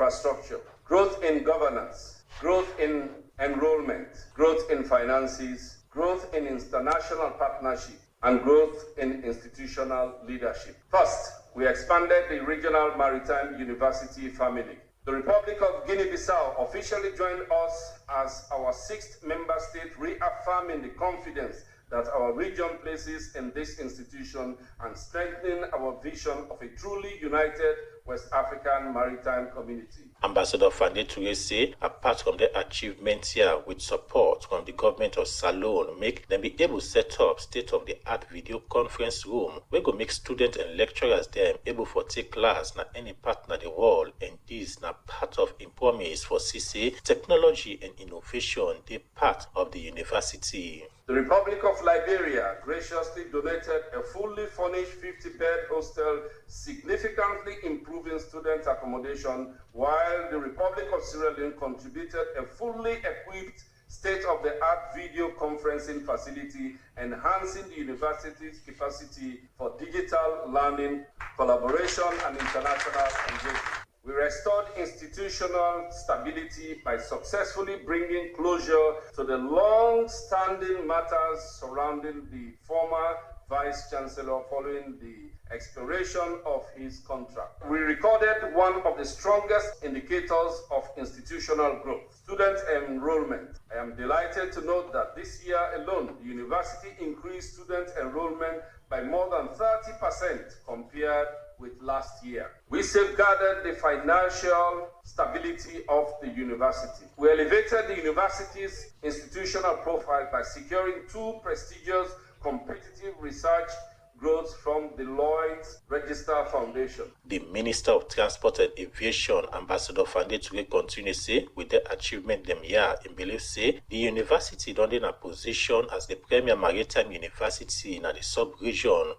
governance, growth in enrollment, growth in finances, growth in international partnership, and growth in institutional leadership. First, we expanded the Regional Maritime University family. The Republic of Guinea-Bissau officially joined us as our 6th member state, reaffirming the confidence that our region places in this institution and strengthening our vision of a truly united West African maritime community. Ambassador Fande Toure say, apart from their achievements here with support from the government of Salone, make them be able to set up state-of-the-art video conference room where go make students and lecturers them able for take class na any part na the world, and this na part of in promise for CC technology and innovation, they part of the university. The Republic of Liberia graciously donated a fully furnished 50-bed hostel, significantly improving student accommodation, while the Republic of Sierra Leone contributed a fully equipped state-of-the-art video conferencing facility, enhancing the university's capacity for digital learning, collaboration, and international engagement. We restored institutional stability by successfully bringing closure to the long-standing matters surrounding the former Vice-Chancellor following the expiration of his contract. We recorded one of the strongest indicators of institutional growth, student enrollment. I am delighted to note that this year alone, the university increased student enrollment by more than 30% compared with last year. We safeguarded the financial stability of the university. We elevated the university's institutional profile by securing 2 prestigious competitive research growth from the Lloyd's Register Foundation. The Minister of Transport and Aviation, Ambassador Fande Toure, continue say with the achievement them here, in belief say the university don't in a position as the premier maritime university in the sub-region.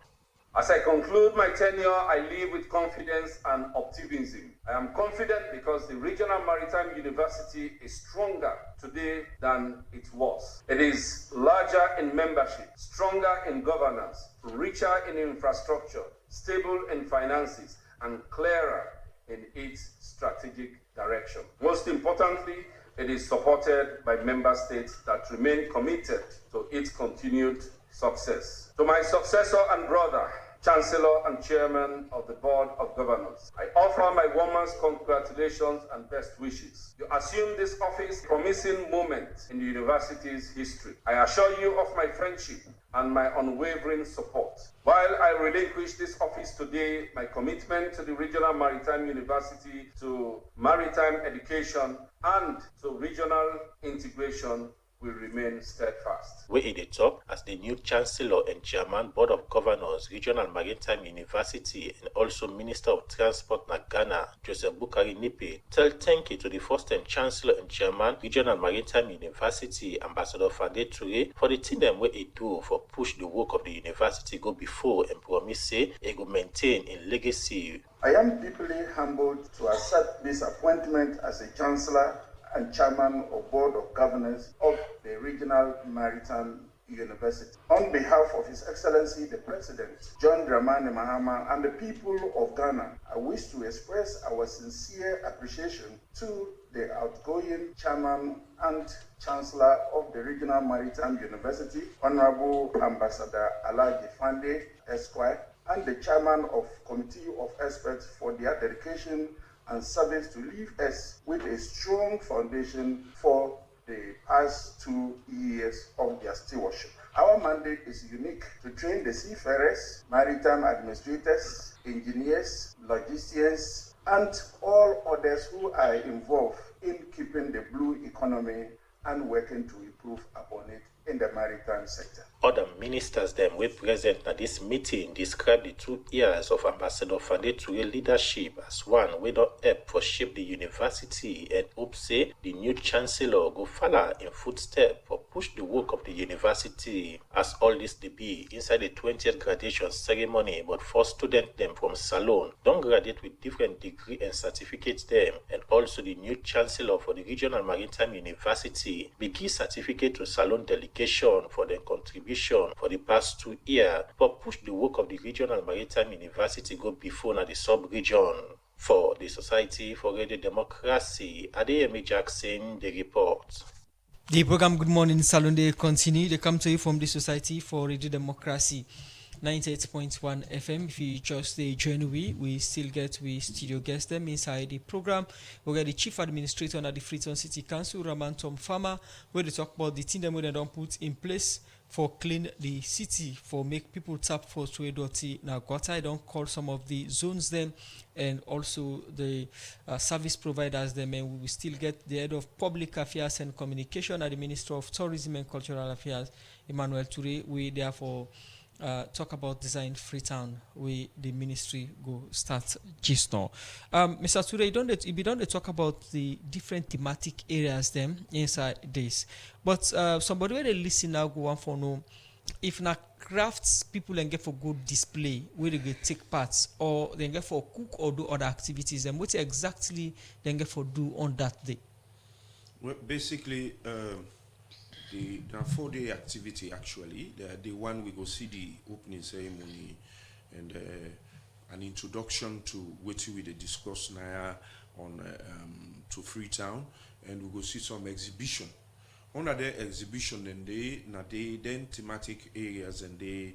As I conclude my tenure, I live with confidence and optimism. I am confident because the Regional Maritime University is stronger today than it was. It is larger in membership, stronger in governance, richer in infrastructure, stable in finances, and clearer in its strategic direction. Most importantly, it is supported by member states that remain committed to its continued success. To my successor and brother, Chancellor and Chairman of the Board of Governors, I offer my warmest congratulations and best wishes. You assume this office, promising moment in the university's history. I assure you of my friendship and my unwavering support. While I relinquish this office today, my commitment to the Regional Maritime University, to maritime education, and to regional integration will remain steadfast. We in the top as the new Chancellor and Chairman Board of Governors, Regional Maritime University, and also Minister of Transport na Ghana, Joseph Bukari Nipe, tell thank you to the first-time Chancellor and Chairman, Regional Maritime University, Ambassador Fande Toure, for the thing them where it do for push the work of the university go before and promise say it will maintain in legacy. I am deeply humbled to accept this appointment as a Chancellor and Chairman of Board of Governors of the Regional Maritime University. On behalf of His Excellency the President, John Dramani Mahama, and the people of Ghana, I wish to express our sincere appreciation to the outgoing Chairman and Chancellor of the Regional Maritime University, Honorable Ambassador Alhaji Fande Esquire, and the Chairman of Committee of Experts for their dedication and service to leave us with a strong foundation for the past 2 years of their stewardship. Our mandate is unique to train the seafarers, maritime administrators, engineers, logisticians, and all others who are involved in keeping the blue economy and working to improve upon it in the maritime sector. Other ministers them were present at this meeting described the 2 years of Ambassador Fande Toure leadership as one way to help for shape the university, and hope say the new Chancellor go follow in footstep for push the work of the university. As all this to be inside the 20th graduation ceremony, but 4 students them from Salone don't graduate with different degree and certificates them, and also the new Chancellor for the Regional Maritime University be give certificate to Salone delegation for their contribution for the past 2 years, but push the work of the Regional Maritime University go before na the sub-region. For the Society for Radio Democracy, Adeyemi Jackson, the report. The program Good Morning Salone they continue. They come to you from the Society for Radio Democracy. 98.1 FM. If you just join we still get studio guests them inside the program. We get the Chief Administrator at the Freetown City Council, Raman Tom Farmer, where they talk about the thing they don't put in place for clean the city, for make people tap for Suedoti Nagwata. I don't call some of the zones them and also the service providers them, and we will still get the head of public affairs and communication at the Minister of Tourism and Cultural Affairs, Emmanuel Toure. We therefore talk about Design Freetown, where the ministry go start just now. Mr. Toure, you don't talk about the different thematic areas them inside this, but somebody where they listen now go on for know if na crafts people and get for good display where they get take parts, or they get for cook or do other activities, and what exactly they get for do on that day? Well, basically, the 4-day activity actually. The one we go see the opening ceremony and an introduction to what we discuss now on to Freetown, and we go see some exhibition. Under the exhibition, and they then thematic areas and they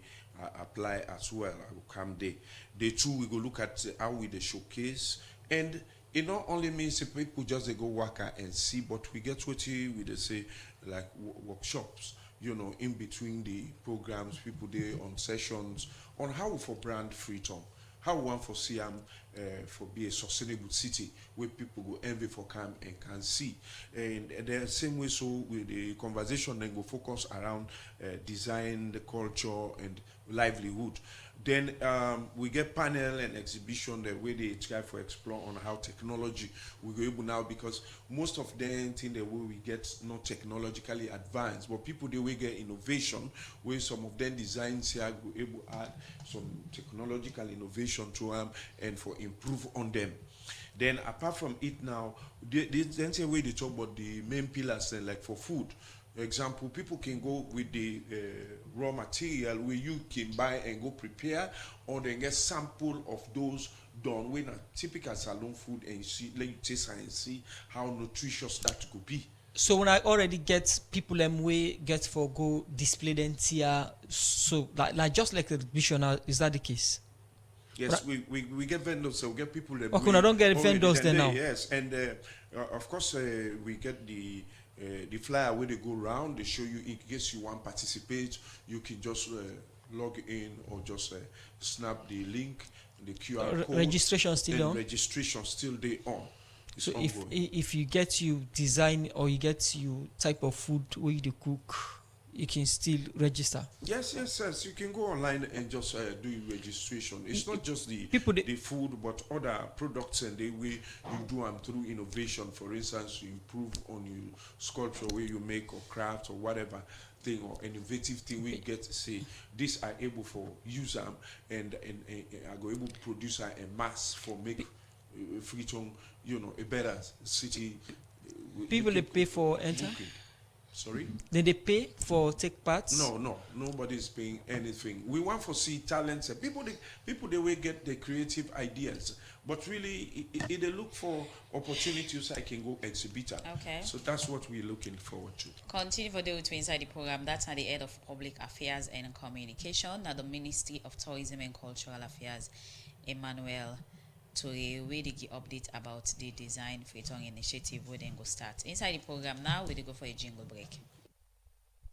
apply as well. I will come there. Day 2 we go look at how we the showcase, and it not only means people just they go work and see, but we get what we they say like workshops, in between the programs, people there on sessions on how for brand Freetown, how we want for Siam for be a sustainable city where people go envy for come and can see. And the same way, so with the conversation then go focus around design, the culture and livelihood. Then we get panel and exhibition the way they try for explore on how technology we go able now, because most of them think the way we get not technologically advanced, but people they will get innovation where some of them designs here go able add some technological innovation to them and for improve on them. Then apart from it now, the same way they talk about the main pillars like for food. Example, people can go with the raw material where you can buy and go prepare, or they get sample of those done with a typical salon food and see, let you taste and see how nutritious that could be. So when I already get people way get for go display them here, so like just like the exhibition, is that the case? Yes, we get vendors, so we get people that. Okay, I don't get vendors there now. Yes, and of course we get the flyer where they go around. They show you in case you want to participate, you can just log in or just snap the link, the QR code. Registration still on. Registration still there on. So if you get you design or you get you type of food where you cook, you can still register. Yes. You can go online and just do your registration. It's not just the food, but other products and the way you do them through innovation. For instance, you improve on your sculpture where you make or craft or whatever thing or innovative thing we get to say this are able for use them and I go able to produce a mass for make Freetown, a better city. People they pay for enter. Sorry? Then they pay for take parts? No. Nobody's paying anything. We want to see talents. People they will get the creative ideas. But really, they look for opportunities I can go exhibit. Okay. So that's what we're looking forward to. Continue for the inside the program. That's at the head of Public Affairs and Communication at the Ministry of Tourism and Cultural Affairs, Emmanuel Toure, where they give update about the Design Freetown initiative where they go start. Inside the program now, we go for a jingle break.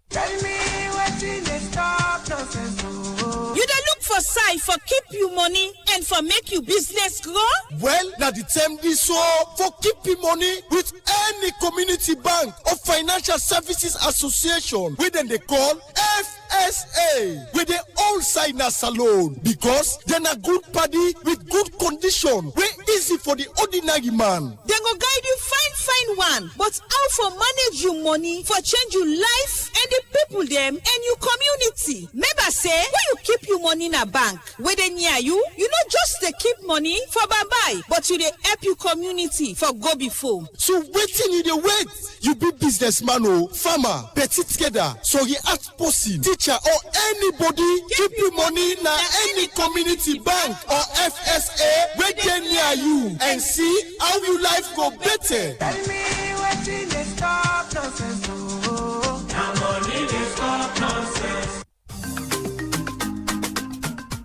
Tell me what's in the stop nonsense. You dey look for side for keep you money and for make you business grow? Well, now the term is so for keeping money with any community bank or financial services association, which then they call FSA, with their own side na salon, because then a good party with good condition, way easy for the ordinary man. They go guide you fine one, but how for manage you money for change your life and the people them and your community. Remember say when you keep your money in a bank where they near you not just they keep money for bye but you they help your community for go before. So waiting you the wait, you be businessman or farmer, petit together, so he ask person, teacher or anybody keep your money in any community bank or FSA where they near you and see how your life go better. Tell me what's in the stop nonsense. Now money they stop nonsense.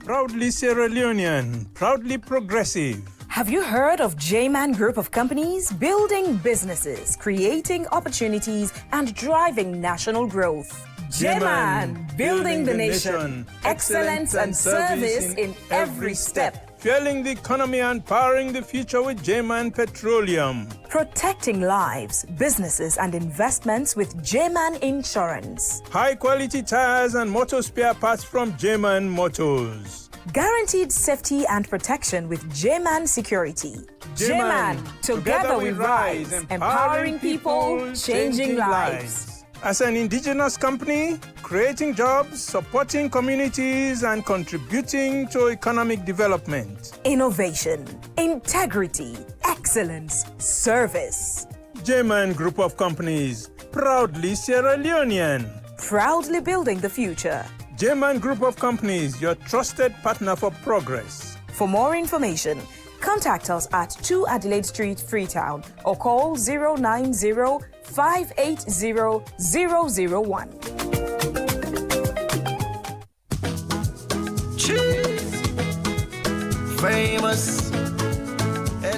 Proudly Sierra Leonean, proudly progressive. Have you heard of J-Man Group of Companies? Building businesses, creating opportunities, and driving national growth. J-Man, building the nation. Excellence and service in every step. Fueling the economy and powering the future with J-Man Petroleum. Protecting lives, businesses, and investments with J-Man Insurance. High-quality tires and motor spare parts from J-Man Motors. Guaranteed safety and protection with J-Man Security. J-Man, together we rise, empowering people, changing lives. As an indigenous company, creating jobs, supporting communities, and contributing to economic development. Innovation, integrity, excellence, service. J-Man Group of Companies, proudly Sierra Leonean. Proudly building the future. J-Man Group of Companies, your trusted partner for progress. For more information, contact us at 2 Adelaide Street, Freetown, or call 090-580-001. Famous.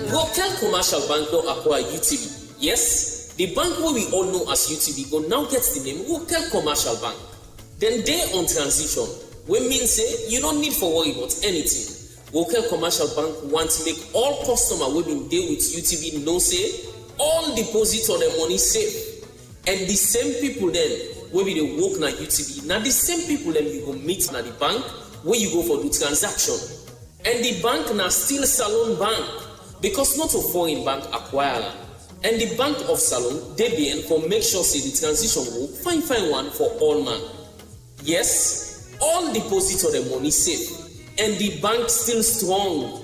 Rokel Commercial Bank now acquire UTB. Yes, the bank where we all know as UTB go now gets the name Rokel Commercial Bank. Then they on transition, we mean say you don't need for worry about anything. Rokel Commercial Bank want to make all customers who been there with UTB know say all deposit on their money safe. And the same people then will be the work na UTB. Now the same people then you go meet na the bank where you go for the transaction. And the bank na still Salon Bank because not a foreign bank acquirer. And the Bank of Salon, DBN, for make sure say the transition work find one for all man. Yes, all deposit on the money safe. And the bank still strong.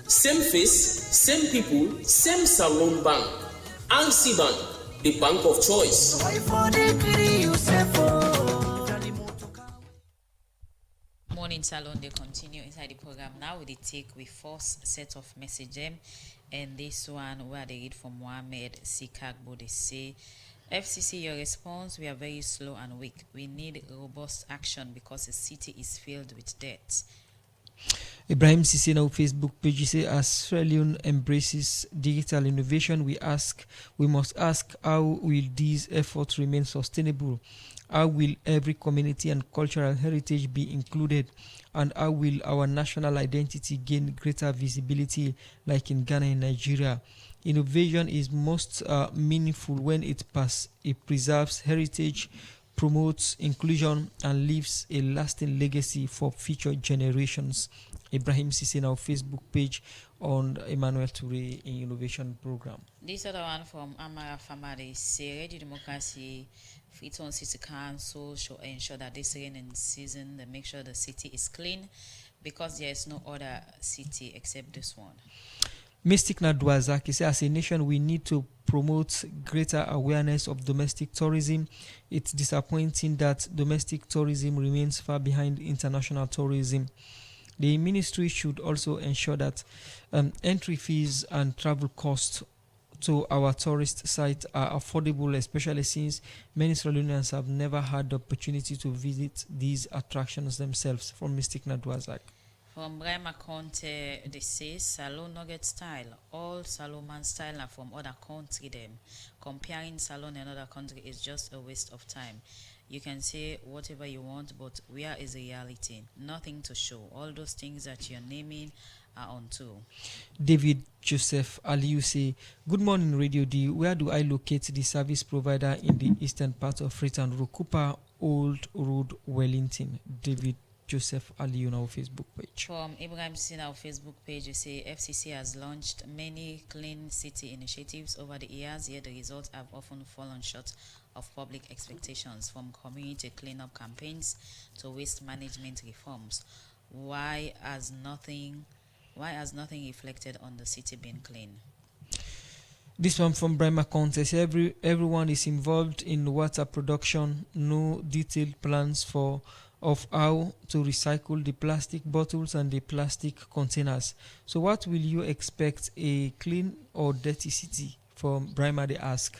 Same face, same people, same Salon Bank. RC Bank, the bank of choice. Morning Salon, they continue inside the program now with the take with first set of messages. And this one where they read from Mohammed Sikagbo, they say, FCC, your response, we are very slow and weak. We need robust action because the city is filled with debt. Ibrahim Sisi now Facebook page say as Sierra Leone embraces digital innovation, we must ask how will these efforts remain sustainable? How will every community and cultural heritage be included? And how will our national identity gain greater visibility like in Ghana and Nigeria? Innovation is most meaningful when it preserves heritage, promotes inclusion, and leaves a lasting legacy for future generations. Ibrahim Sisi on our Facebook page on Emmanuel Toure in Innovation Program. This other one from Amara Famade say Radio Democracy Freetown City Council should ensure that this rainy season they make sure the city is clean because there is no other city except this one. Mystic Nadwazaki says, as a nation, we need to promote greater awareness of domestic tourism. It's disappointing that domestic tourism remains far behind international tourism. The ministry should also ensure that entry fees and travel costs to our tourist sites are affordable, especially since many Sierra Leoneans have never had the opportunity to visit these attractions themselves. From Mystic Nadwazak. From Brema Conte, they say Salon Nugget style. All Salomon style are from other country them. Comparing Salon and other country is just a waste of time. You can say whatever you want, but where is the reality? Nothing to show. All those things that you're naming are on too. David Joseph Aliu say, good morning Radio D. Where do I locate the service provider in the eastern part of Freetown? Rukupa Old Road, Wellington. David Joseph Ali on our Facebook page. From Ibrahim Sin, our Facebook page, you say FCC has launched many clean city initiatives over the years, yet the results have often fallen short of public expectations, from community cleanup campaigns to waste management reforms. Why has nothing reflected on the city being clean? This one from Brima Contest. Everyone is involved in water production. No detailed plans of how to recycle the plastic bottles and the plastic containers. So what will you expect, a clean or dirty city? From Brima, they ask.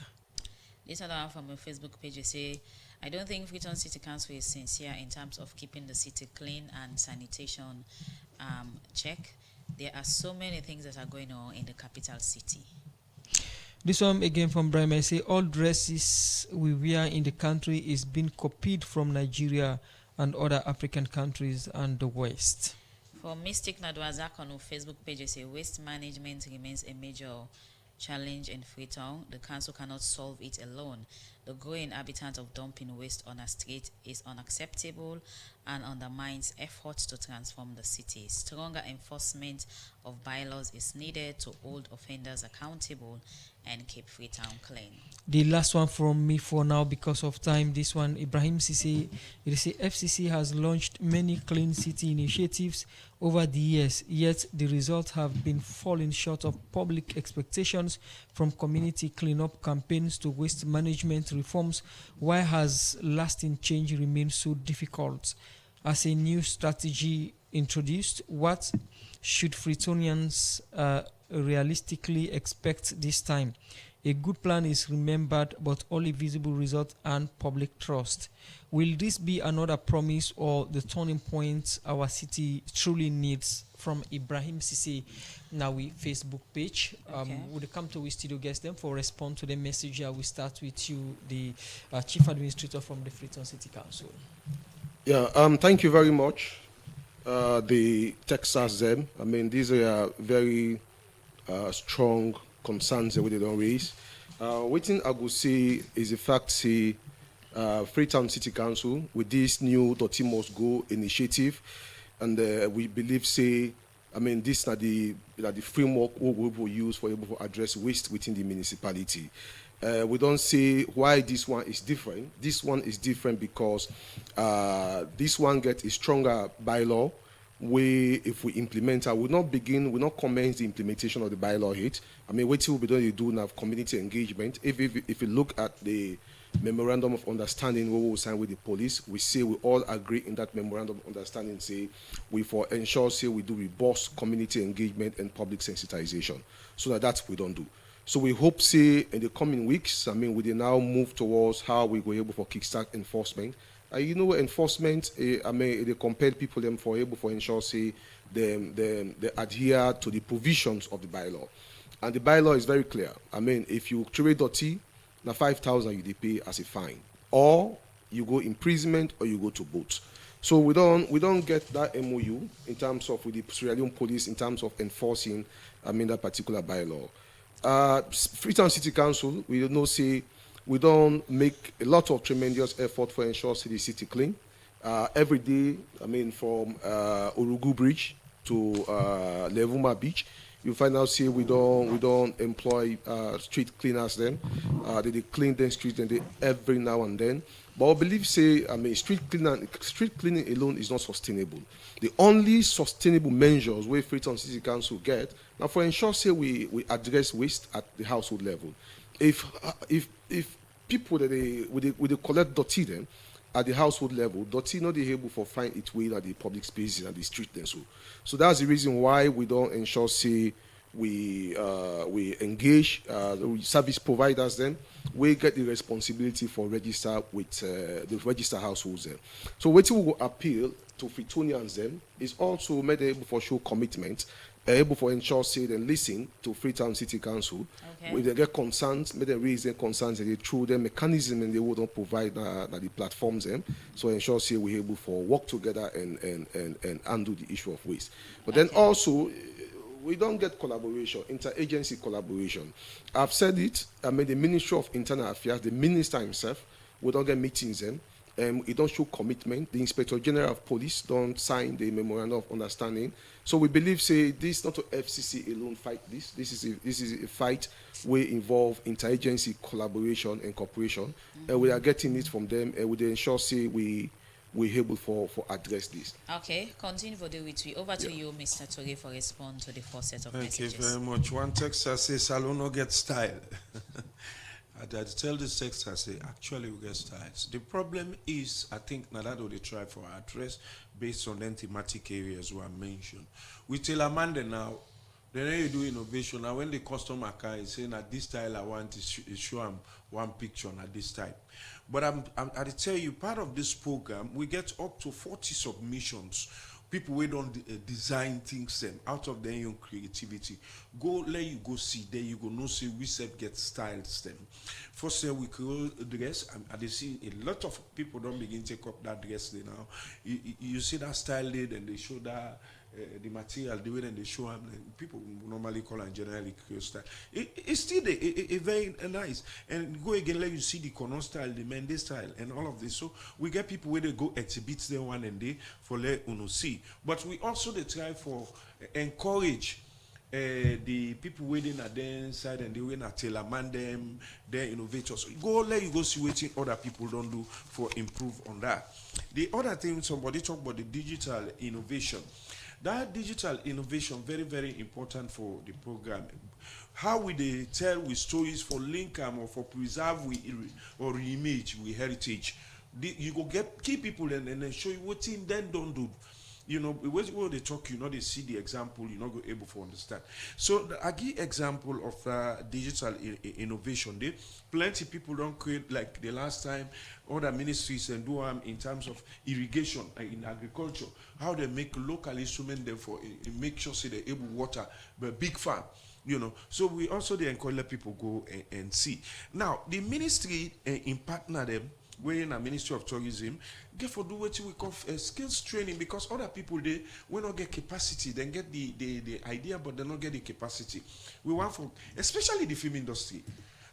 This other one from my Facebook page, you say, I don't think Freetown City Council is sincere in terms of keeping the city clean and sanitation check. There are so many things that are going on in the capital city. This one again from Brian. I say all dresses we wear in the country is being copied from Nigeria and other African countries and the West. For Mystic Nadwazak on our Facebook page, they say waste management remains a major challenge in Freetown. The council cannot solve it alone. The growing habitat of dumping waste on a street is unacceptable and undermines efforts to transform the city. Stronger enforcement of bylaws is needed to hold offenders accountable and keep Freetown clean. The last one from me for now because of time. This one, Ibrahim Sisi. It say FCC has launched many clean city initiatives over the years, yet the results have been falling short of public expectations, from community cleanup campaigns to waste management reforms. Why has lasting change remained so difficult? As a new strategy introduced, what should Freetonians realistically expect this time? A good plan is remembered, but only visible results and public trust. Will this be another promise or the turning point our city truly needs? From Ibrahim Sisi, now we Facebook page. Would you come to we studio guest them for respond to the message? We start with you, the Chief Administrator from the Freetown City Council. Yeah, thank you very much. The Texas them. I mean, these are very strong concerns that they don't raise. What I would say is the fact, say, Freetown City Council with this new Dirty Must Go initiative, and we believe, say, I mean, this are the framework we will use for able to address waste within the municipality. We don't say why this one is different. This one is different because this one gets a stronger bylaw. If we implement, I will not commence the implementation of the bylaw yet. I mean, what will be done, you do now community engagement. If you look at the memorandum of understanding we will sign with the police, we say we all agree in that memorandum of understanding, say we for ensure, say we do robust community engagement and public sensitization. So that's we don't do. So we hope, say, in the coming weeks, I mean, we now move towards how we were able for kickstart enforcement. Enforcement, I mean, they compel people them for able for ensure, say, they adhere to the provisions of the bylaw. And the bylaw is very clear. I mean, if you trade dirty, now 5,000 you pay as a fine, or you go imprisonment, or you go to boat. So we don't get that MOU in terms of with the Sierra Leone police in terms of enforcing, I mean, that particular bylaw. Freetown City Council, we don't say we don't make a lot of tremendous effort for ensure the city clean. Every day, I mean, from Urugu Bridge to Levuma Beach, you find out, say, we don't employ street cleaners then. They clean the streets and every now and then. But I believe, say, I mean, street cleaning alone is not sustainable. The only sustainable measures where Freetown City Council get now for ensure, say, we address waste at the household level. If people that they collect dirty then at the household level, dirty not able to find its way at the public spaces and the street then so that's the reason why we don't ensure, say, we engage service providers then we get the responsibility for register with the register households then. So what we will appeal to Freetonians then is also made able for show commitment, able for ensure, say, then listen to Freetown City Council. Okay. If they get concerns, may they raise their concerns and they through the mechanism and they will not provide the platforms them. So ensure, say, we're able for work together and handle the issue of waste. But then also we don't get collaboration, interagency collaboration. I've said it. I mean, the Ministry of Internal Affairs, the minister himself, we don't get meetings them. It don't show commitment. The Inspector General of Police don't sign the memorandum of understanding. So we believe, say, this not to FCC alone fight this. This is a fight we involve interagency collaboration and cooperation, and we are getting it from them, and we ensure, say, we're able for address this. Okay, continue for the with me. Over to you, Mr. Toge, for respond to the first set of messages. Thank you very much. One text says, "Salon no get style." I tell this text, I say, actually we get styles. The problem is, I think now that they try for address based on the thematic areas we mentioned. We tell Amanda now, then you do innovation. Now when the customer car is saying that this style I want is show them one picture at this type. But I tell you, part of this program, we get up to 40 submissions. People we don't design things them out of their own creativity. Let you go see. There you go. No say we said get styles them. First say we create dress. And they see a lot of people don't begin to take up that dress there now. You see that style there, and they show that. The material, the way that they show them, people normally call and generally create style. It's still a very nice. And go again, let you see the Kono style, the Mende style, and all of this. So we get people where they go exhibit them one and day for let uno see. But we also they try for encourage the people waiting at their inside and they win at tailor-man them, their innovators. Go let you go see what other people don't do for improve on that. The other thing, somebody talk about the digital innovation. That digital innovation very, very important for the program. How we they tell with stories for link or for preserve or reimage with heritage. You go get key people and then show you what thing then don't do. You know, when they talk, you know, they see the example, you're not able to understand. So I give example of digital innovation. There, plenty people don't create like the last time other ministries and do in terms of irrigation in agriculture. How they make local instrument there for make sure so they're able to water but big farm. You know, so we also they encourage let people go and see. Now the ministry in partner them. We're in a Ministry of Tourism, get for do what we call skills training because other people they will not get capacity, then get the idea, but they not get the capacity. We want for especially the film industry.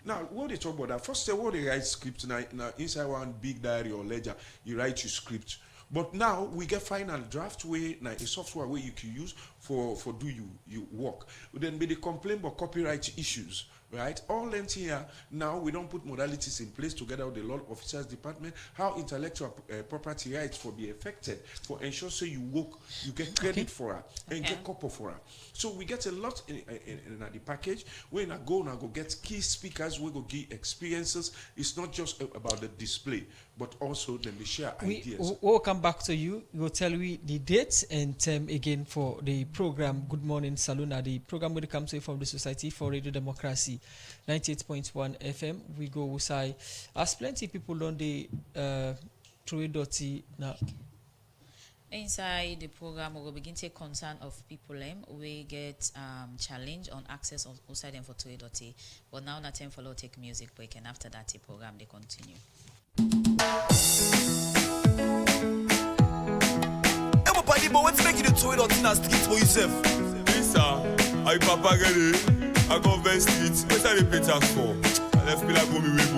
Now, what they talk about that first, what they write script now inside one big diary or ledger, you write your script. But now we get final draft way now a software where you can use for do you work. Then be the complaint about copyright issues. Right, all length here now we don't put modalities in place together with the law officers department. How intellectual property rights for be affected for ensure so you work, you get credit for her and get copper for her. So we get a lot in the package. We're gonna go get key speakers. We go give experiences. It's not just about the display, but also then they share ideas. We'll come back to you. We'll tell you the dates and time again for the program. Good Morning Saloon. The program will come to you from the Society for Radio Democracy. 98.1 FM. We go inside. As plenty people on the through dirty now. Inside the program, we will begin to take concern of people. We get challenge on access of outside them for trade dirty. But now not time forเราtake music break, and after that the program they continue. Everybody, but what's making the trade dirty in the streets for yourself? Lisa, I papa get I go vest streets. What's that they pay tax for? I left me like go me way.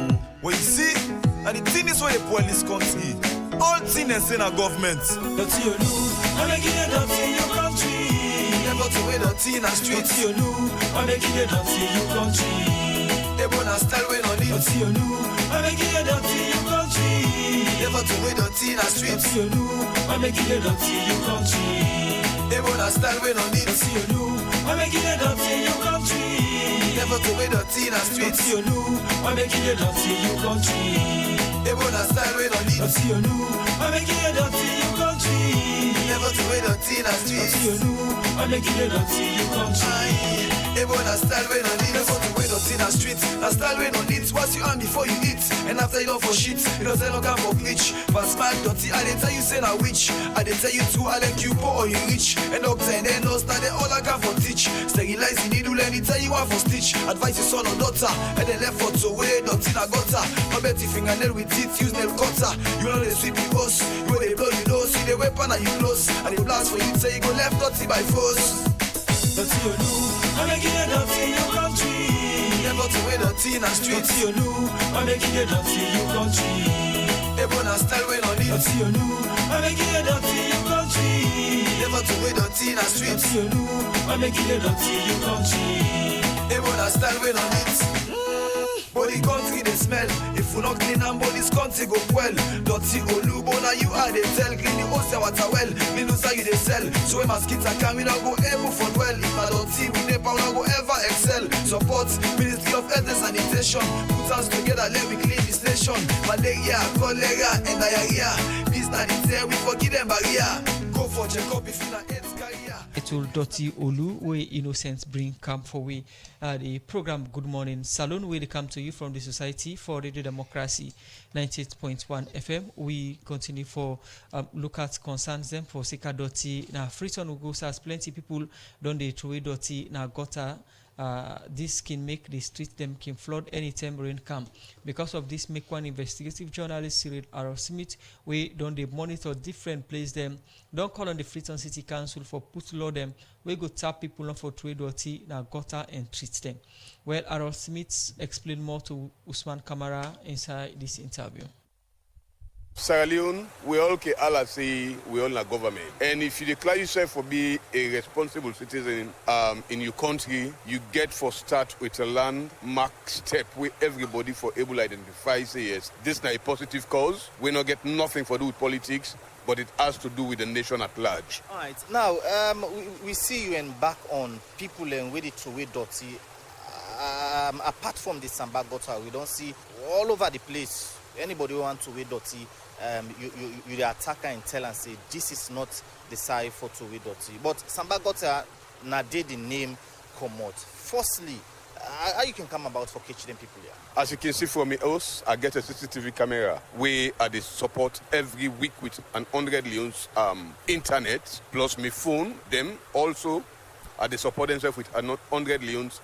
Well, you see, and the thing is why they point this country. All things in our government. Dirty you know, I'm making it dirty in your country. Never to wear dirty in the streets. Dirty you know, I'm making it dirty in your country. Everyone style when on it. Dirty you know, I'm making it dirty in your country. Never to wear dirty in the streets. Dirty you know, I'm making it dirty in your country. Everyone style when on it. Dirty you know, I'm making it dirty in your country. Never to wear dirty in the streets. Dirty you know, I'm making it dirty in your country. Everyone style when on it. Dirty you know, I'm making it dirty in your country. Never to wear dirty in the streets. Dirty you know, I'm making it dirty in your country. Everyone style when on it. Never to wear dirty in the streets. Now style when on it. What's you on before you eat? And after you don't for shit, you don't say no can for bleach. But smart dirty, I didn't tell you say na witch. I didn't tell you to I like you poor or you rich. And doctor and then no start all I can for teach. Sterilize the needle anytime you want for stitch. Advise your son or daughter. And then left for to wear dirty in a gutter. No bet your fingernail with teeth, use nail cutter. You know they sweep the hose. You know they blow you nose. See the weapon and you close. And they blast for you say you go left dirty by force. Dirty you know, I'm making it dirty in your country. Never to wear dirty in the streets. Dirty you know, I'm making it dirty in your country. Everyone style when on it. Dirty you know, I'm making it dirty in your country. Never to wear dirty in the streets. Dirty you know, I'm making it dirty in your country. Everyone style when on it. But the country they smell. If we not clean and but this country go well. Dirty Olubo now you are they tell. Clean the house and water well. Clean the you they sell. So when mosquitoes come we not go able for well. If I don't see we never not go ever excel. Support Ministry of Health and Sanitation. Put us together let we clean this nation. Malaria, cholera and diarrhea. This not the we forgive them barrier. Go for check up if you not AIDS carrier. titled Doti Olu, where innocence bring camp for we. The program Good Morning Salon, where they come to you from the Society for Radio Democracy 98.1 FM. We continue for look at concerns them for Sika Doti. Now, Freetown Ugosa has plenty people don't they throw Doti na gutter. This can make the street them can flood anytime rain come. Because of this, make one investigative journalist Cyril R. Smith, we don't they monitor different places them. Don't call on the Freetown City Council for put law them. We go tap people on for trade dirty na gutter and treat them. Well, R. Smith explained more to Usman Kamara inside this interview. Sierra Leone, we all can all say we all a government. And if you declare yourself for be a responsible citizen in your country, you get for start with a landmark step where everybody for able to identify, say yes, this is not a positive cause. We not get nothing for do with politics, but it has to do with the nation at large. All right. Now, we see you embark on people and ready to weigh dirty. Apart from the Samba gutter, we don't see all over the place. Anybody who wants to weigh dirty, you the attacker and tell and say this is not the side for to weigh dirty. But Samba gutter na did the name come out. Firstly, how you can come about for catching people here? As you can see from my house, I get a CCTV camera where I dey support every week with 100 Leons internet plus my phone. Them also they support themselves with 100 Leons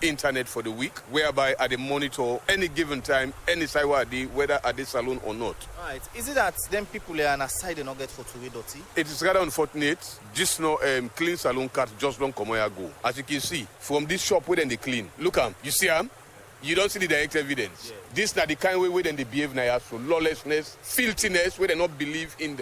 internet for the week, whereby they monitor any given time, any side where they, whether at the salon or not. Right. Is it that them people are on a side and not get for two-way dirty? It is rather unfortunate. Just no clean salon cut just don't come where I go. As you can see, from this shop where they clean. Look you see you don't see the direct evidence. Yeah. This is not the kind of way they behave now, so lawlessness, filthiness, where they not believe in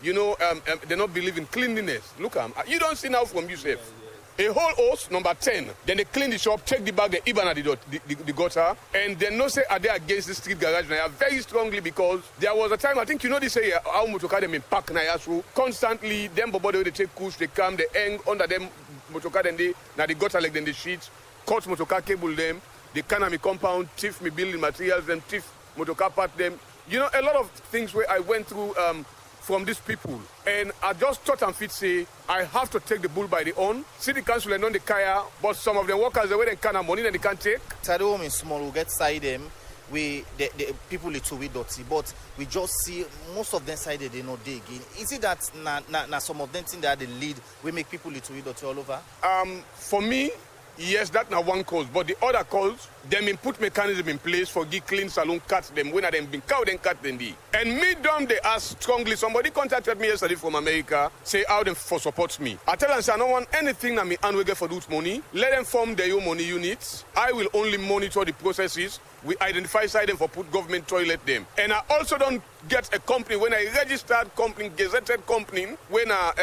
they not believe in cleanliness. Look you don't see now from yourself. Yeah. A whole host, number 10. Then they clean the shop, check the bag, they even at the gutter. And then no say are they against the street garage now very strongly because there was a time, I think you know this area, how motocar them in park now, so constantly, them bobody they take push, they come, they hang under them motocar, then they, now the gutter like then the sheets, cut motocar cable them, they can me compound, thief me building materials, them thief motocar part them. You know, a lot of things where I went through from these people. And I just thought and fit say, I have to take the bull by the horn. City council and on the kaya, but some of the workers, the way they can have money and they can't take. Side home is small, we get side them, the people little with dirty, but we just see most of them side they not dig in. Is it that na some of them think that the lead we make people little with dirty all over? For me, yes, that's not one cause, but the other cause, them put mechanism in place for give clean salon cut them when them been cow then cut them. And me done they ask strongly. Somebody contacted me yesterday from America, say how them for support me. I tell them say I don't want anything that me and we get for do money. Let them form their own money units. I will only monitor the processes. We identify side them for put government toilet them. And I also don't get a company when I registered company, gazetted company, when a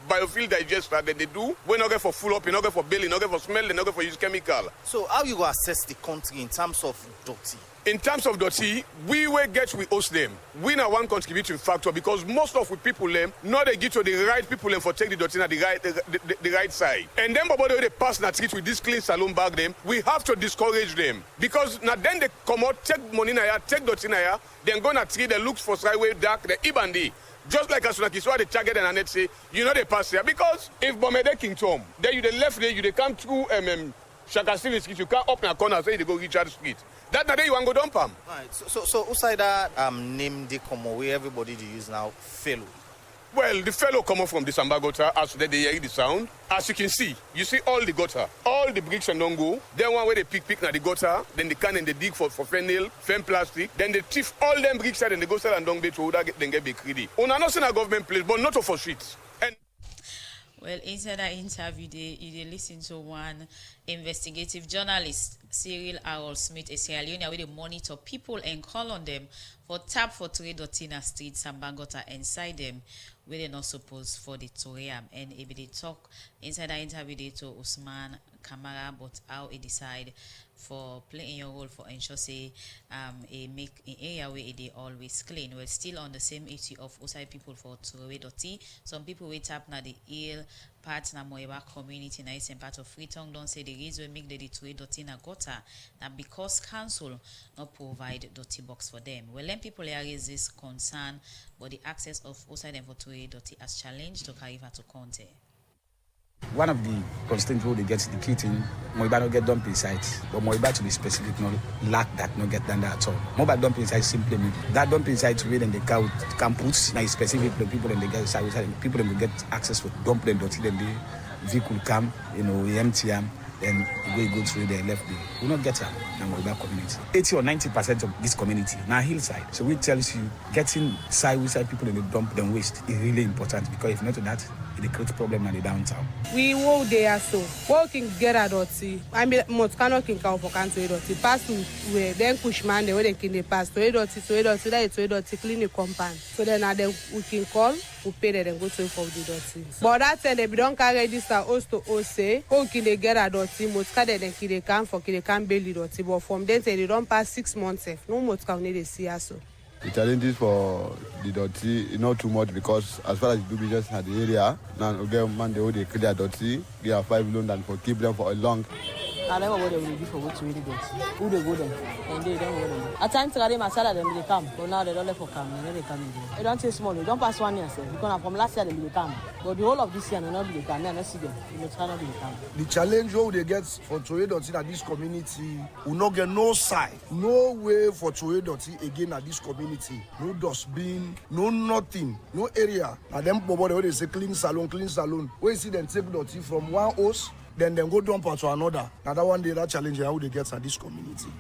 biofuel digester that they do, when I get for full up, you not get for billing, not get for smell, not get for use chemical. So how you go assess the country in terms of dirty? In terms of dirty, we will get we host them. We now one contributing factor because most of the people them not they get to the right people them for take the dirty na the right side. And then before they pass na street with this clean salon bag them, we have to discourage them because now then they come out, take money na ya, take dirty na ya, then go na treat the looks for sideway dark, the ibandi. Just like as soon as you saw the target and net say, you know they pass here. Because if Bomede King Tom, then you the left there, you they come through Shaka Street, you can't up in a corner, so you go Richard Street. That day you want to go dump them. Right. So outside that name they come away, everybody they use now fellow. Well, the fellow come up from the Samba gutter as they hear the sound. As you can see, you see all the gutter, all the bricks and don't go. Then one where they pick na the gutter, then they can and they dig for fennel, fen plastic. Then they thief all them bricks and they go sell and don't be to then get big greedy. Una not in a government place, but not for streets. Well, inside that interview, they listen to one investigative journalist, Cyril R. Smith, a Sierra Leone, where they monitor people and call on them for tap for trade Dotina Street, Sambangota, inside them, where they're not supposed for the Toriam. And if they talk inside that interview, they to Usman Kamara, but how they decide for playing your role for ensure say a make an area where they always clean. We're still on the same issue of outside people for Torowe Doti. Some people wait up na the ill part na Moeba community na is part of Freetown don't say the reason make the Torowe Doti na gutter that because council not provide Doti box for them. Well, then people here raise this concern, but the access of outside them for Torowe Doti as challenged to carry to Conte. One of the constraints they get the key thing, Moiba no get dumping sites, but Moiba to be specific, no lack that no get done that at all. Mobile dumping sites simply mean that dumping site where then they can put specific the people and they get service, people and get access to dump them, then the vehicle come, empty them. Then you go through there, left there. We not get them in Moiba community. 80 or 90% of this community now hillside. So it tells you getting side people and they dump them waste is really important because if not that, it creates problem in the downtown. We walk there so walking get a dotty. I mean most cannot king out for cancer dotty. Pass to where then push man the way they can pass to dotty clean the compound. So then we can call, we pay them and go to for the dotty. But that time they don't carry register us to us say, how can they get a dotty? Most can they come for they can bail the dotty. But from then they don't pass 6 months. No most can they see us so. The challenges for the Dotty not too much because as far as the business in the area, now again man they clear Dotty, they have 5 loans and for keep them for a long. I never what they will do for what to really get. Who they go them and they don't go them. At times they masala them they come, but now they don't let for come. They come in. They don't say small. They don't pass 1 year. Because from last year they come, but the whole of this year they not be come. I not see them. They cannot be come. The challenge how they get for Troye Dotty at this community will not get no side, no way for Troye Dotty again at this community. No dustbin, no nothing, no area. And them bobo they say clean salon. When you see them take Dotty from one house. Then go dump to another. Now that one day that challenge how they get at this community.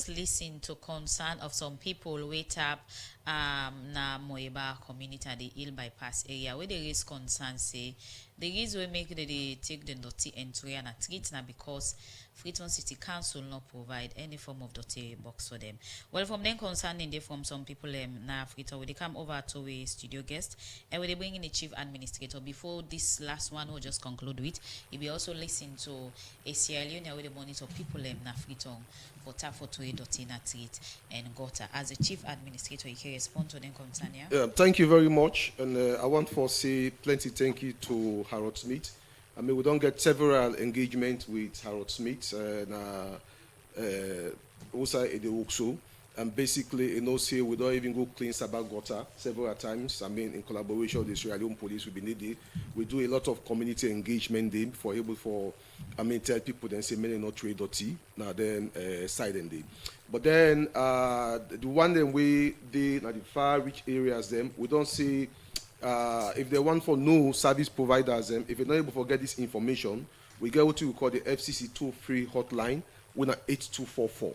Listen to concern of some people wait up na Moiba community at the Hill Bypass area where there is concern say the reason we make they take the dirty entry and treat now because Freetown City Council not provide any form of dirty box for them. Well, from them concerning they from some people now Freetown, they come over to a studio guest and they bring in the chief administrator. Before this last one we'll just conclude with, if we also listen to a Sierra Leone where they monitor people now Freetown for tap for to a dirty na treat and gutter. As a chief administrator, you can respond to them concern, yeah? Yeah, thank you very much. And I want to say plenty thank you to Harold Smith. I mean, we don't get several engagement with Harold Smith and also in the Oxo. And basically, say we don't even go clean Sabah gutter several times. I mean, in collaboration with the Sierra Leone police, we needed. We do a lot of community engagement day for able for, tell people then say many not trade dirty. Now then side and day. But then the one then we did at the far reach areas them, we don't see if they want for no service providers them, if you're not able to get this information, we get what we call the FCC toll-free hotline with an 8244.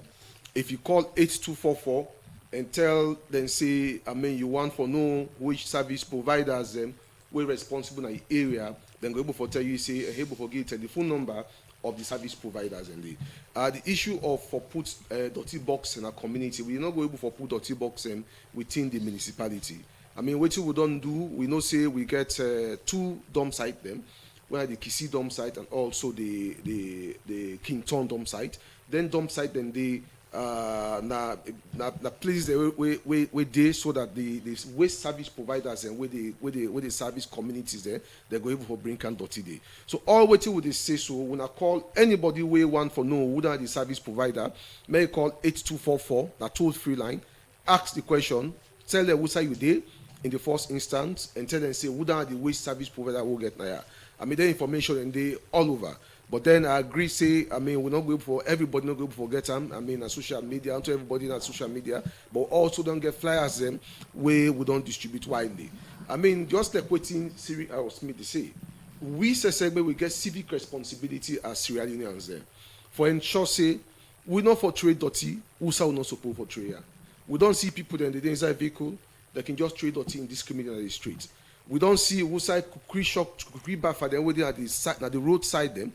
If you call 8244 and tell them say, you want for know which service providers them we're responsible in the area, then go able to tell you say able to give telephone number of the service providers and the issue of for put dirty box in our community, we not go able for put dirty box within the municipality. What we don't do, we know say we get 2 dump site them, where the Kisi dump site and also the Kington dump site. Then dump site then they na place where they so that the waste service providers and where the service communities there they go able for bring and dirty day. So all what would they say so when I call anybody way one for no who are the service provider may call 8244 that toll free line, ask the question, tell them who you did in the first instance and tell them say who are the waste service provider will get now. The information and they all over. But then I agree, say, we're not going for everybody, not going to forget them. On social media, to everybody on social media, but also don't get flyers them where we don't distribute widely. Just like what Siri Smith they say, we say we get civic responsibility as Sierra Leoneans there. For ensure, say, we not for trade dirty, we will not support for trade. We don't see people in the inside vehicle that can just trade dirty indiscriminately on the street. We don't see who side kukri shop, kukri bar for them where at the side, at the roadside them.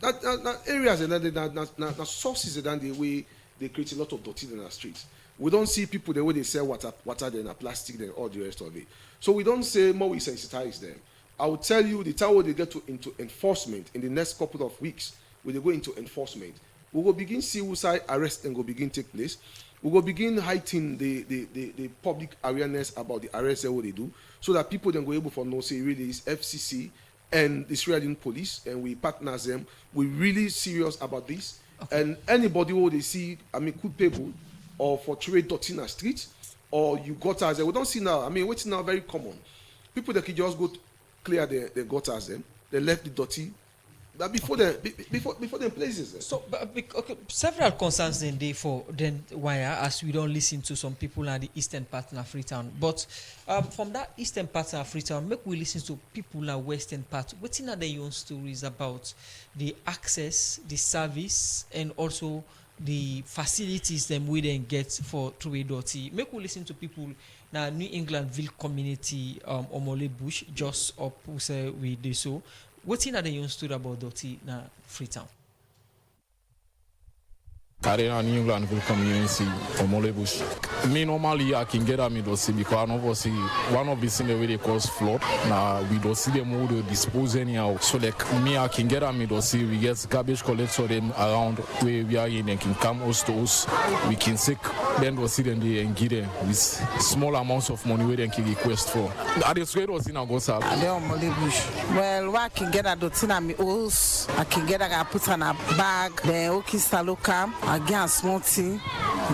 That areas and that sources and the way they create a lot of dirty in our streets. We don't see people the way they sell water then a plastic then all the rest of it. So we don't say more we sensitize them. I will tell you the time when they get into enforcement in the next couple of weeks, when they go into enforcement, we will begin see who side arrest and go begin take place. We will begin heightening the public awareness about the arrests and what they do, so that people then go able for no say really is FCC and the Sierra Leone police and we partners them. We're really serious about this. Okay. And anybody who they see, culpable or for trade dirty in the street or you got as we don't see now. What's now very common. People that can just go clear the gutters them. They left the dirty. But before them places. So, okay, several concerns then they for then wire as we don't listen to some people in the eastern part of Freetown. But from that eastern part of Freetown, make we listen to people in the western part. What's in their own stories about the access, the service, and also the facilities them we then get for Troué Doti. Make we listen to people na New Englandville community Omole Bush just up we do so. What's in the story about Doti na Freetown? Carrying New Englandville community Omole Bush. Me normally I can get at me Doti because obviously one of the things the way they cause flood. Now we don't see them who they dispose anyhow. So like me I can get at me Doti. We get garbage collector them around where we are in and can come house to us. We can take then we'll see them and give them with small amounts of money where they can request for. At the trade was in Augusta. Well, what I can get at Doti na me house. I can get I put on a bag. Then okay salo camp. I get a small thing,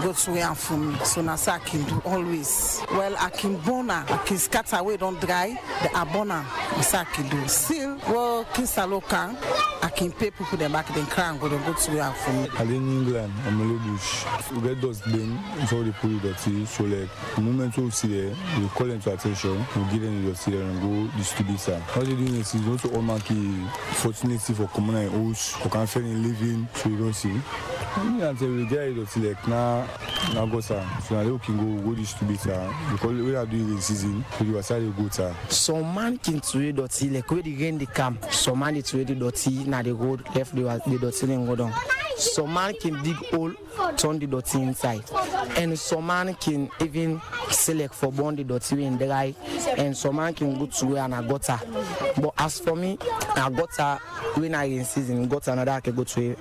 go to where I'm from. So now I can do always. Well, I can burn, I can scatter away, don't dry. The abona, I can do. Still, well, Kinsaloka, I can pay people the back, then cry and go to where I'm from. I live in England, Omole Bush. We get those bin, so they put it dirty. So like, the moment we see there, we call them to attention, we give them the dirty and go distribute it. What they do is also all my opportunity for communal house, for can living, so you don't see. Until we get it, like now go so now they can go distribute because we are doing the season, we are starting to go to. Some man can Troué Doti, like where they gain the camp. Some man it's Troué Doti, now they go left the Doti and go down. Some man can dig hole, turn the Doti inside, and some man can even select for burn the Doti in dry, and some man can go to where and a gutter. But as for me, a gutter when I in season, gutter another I can go to a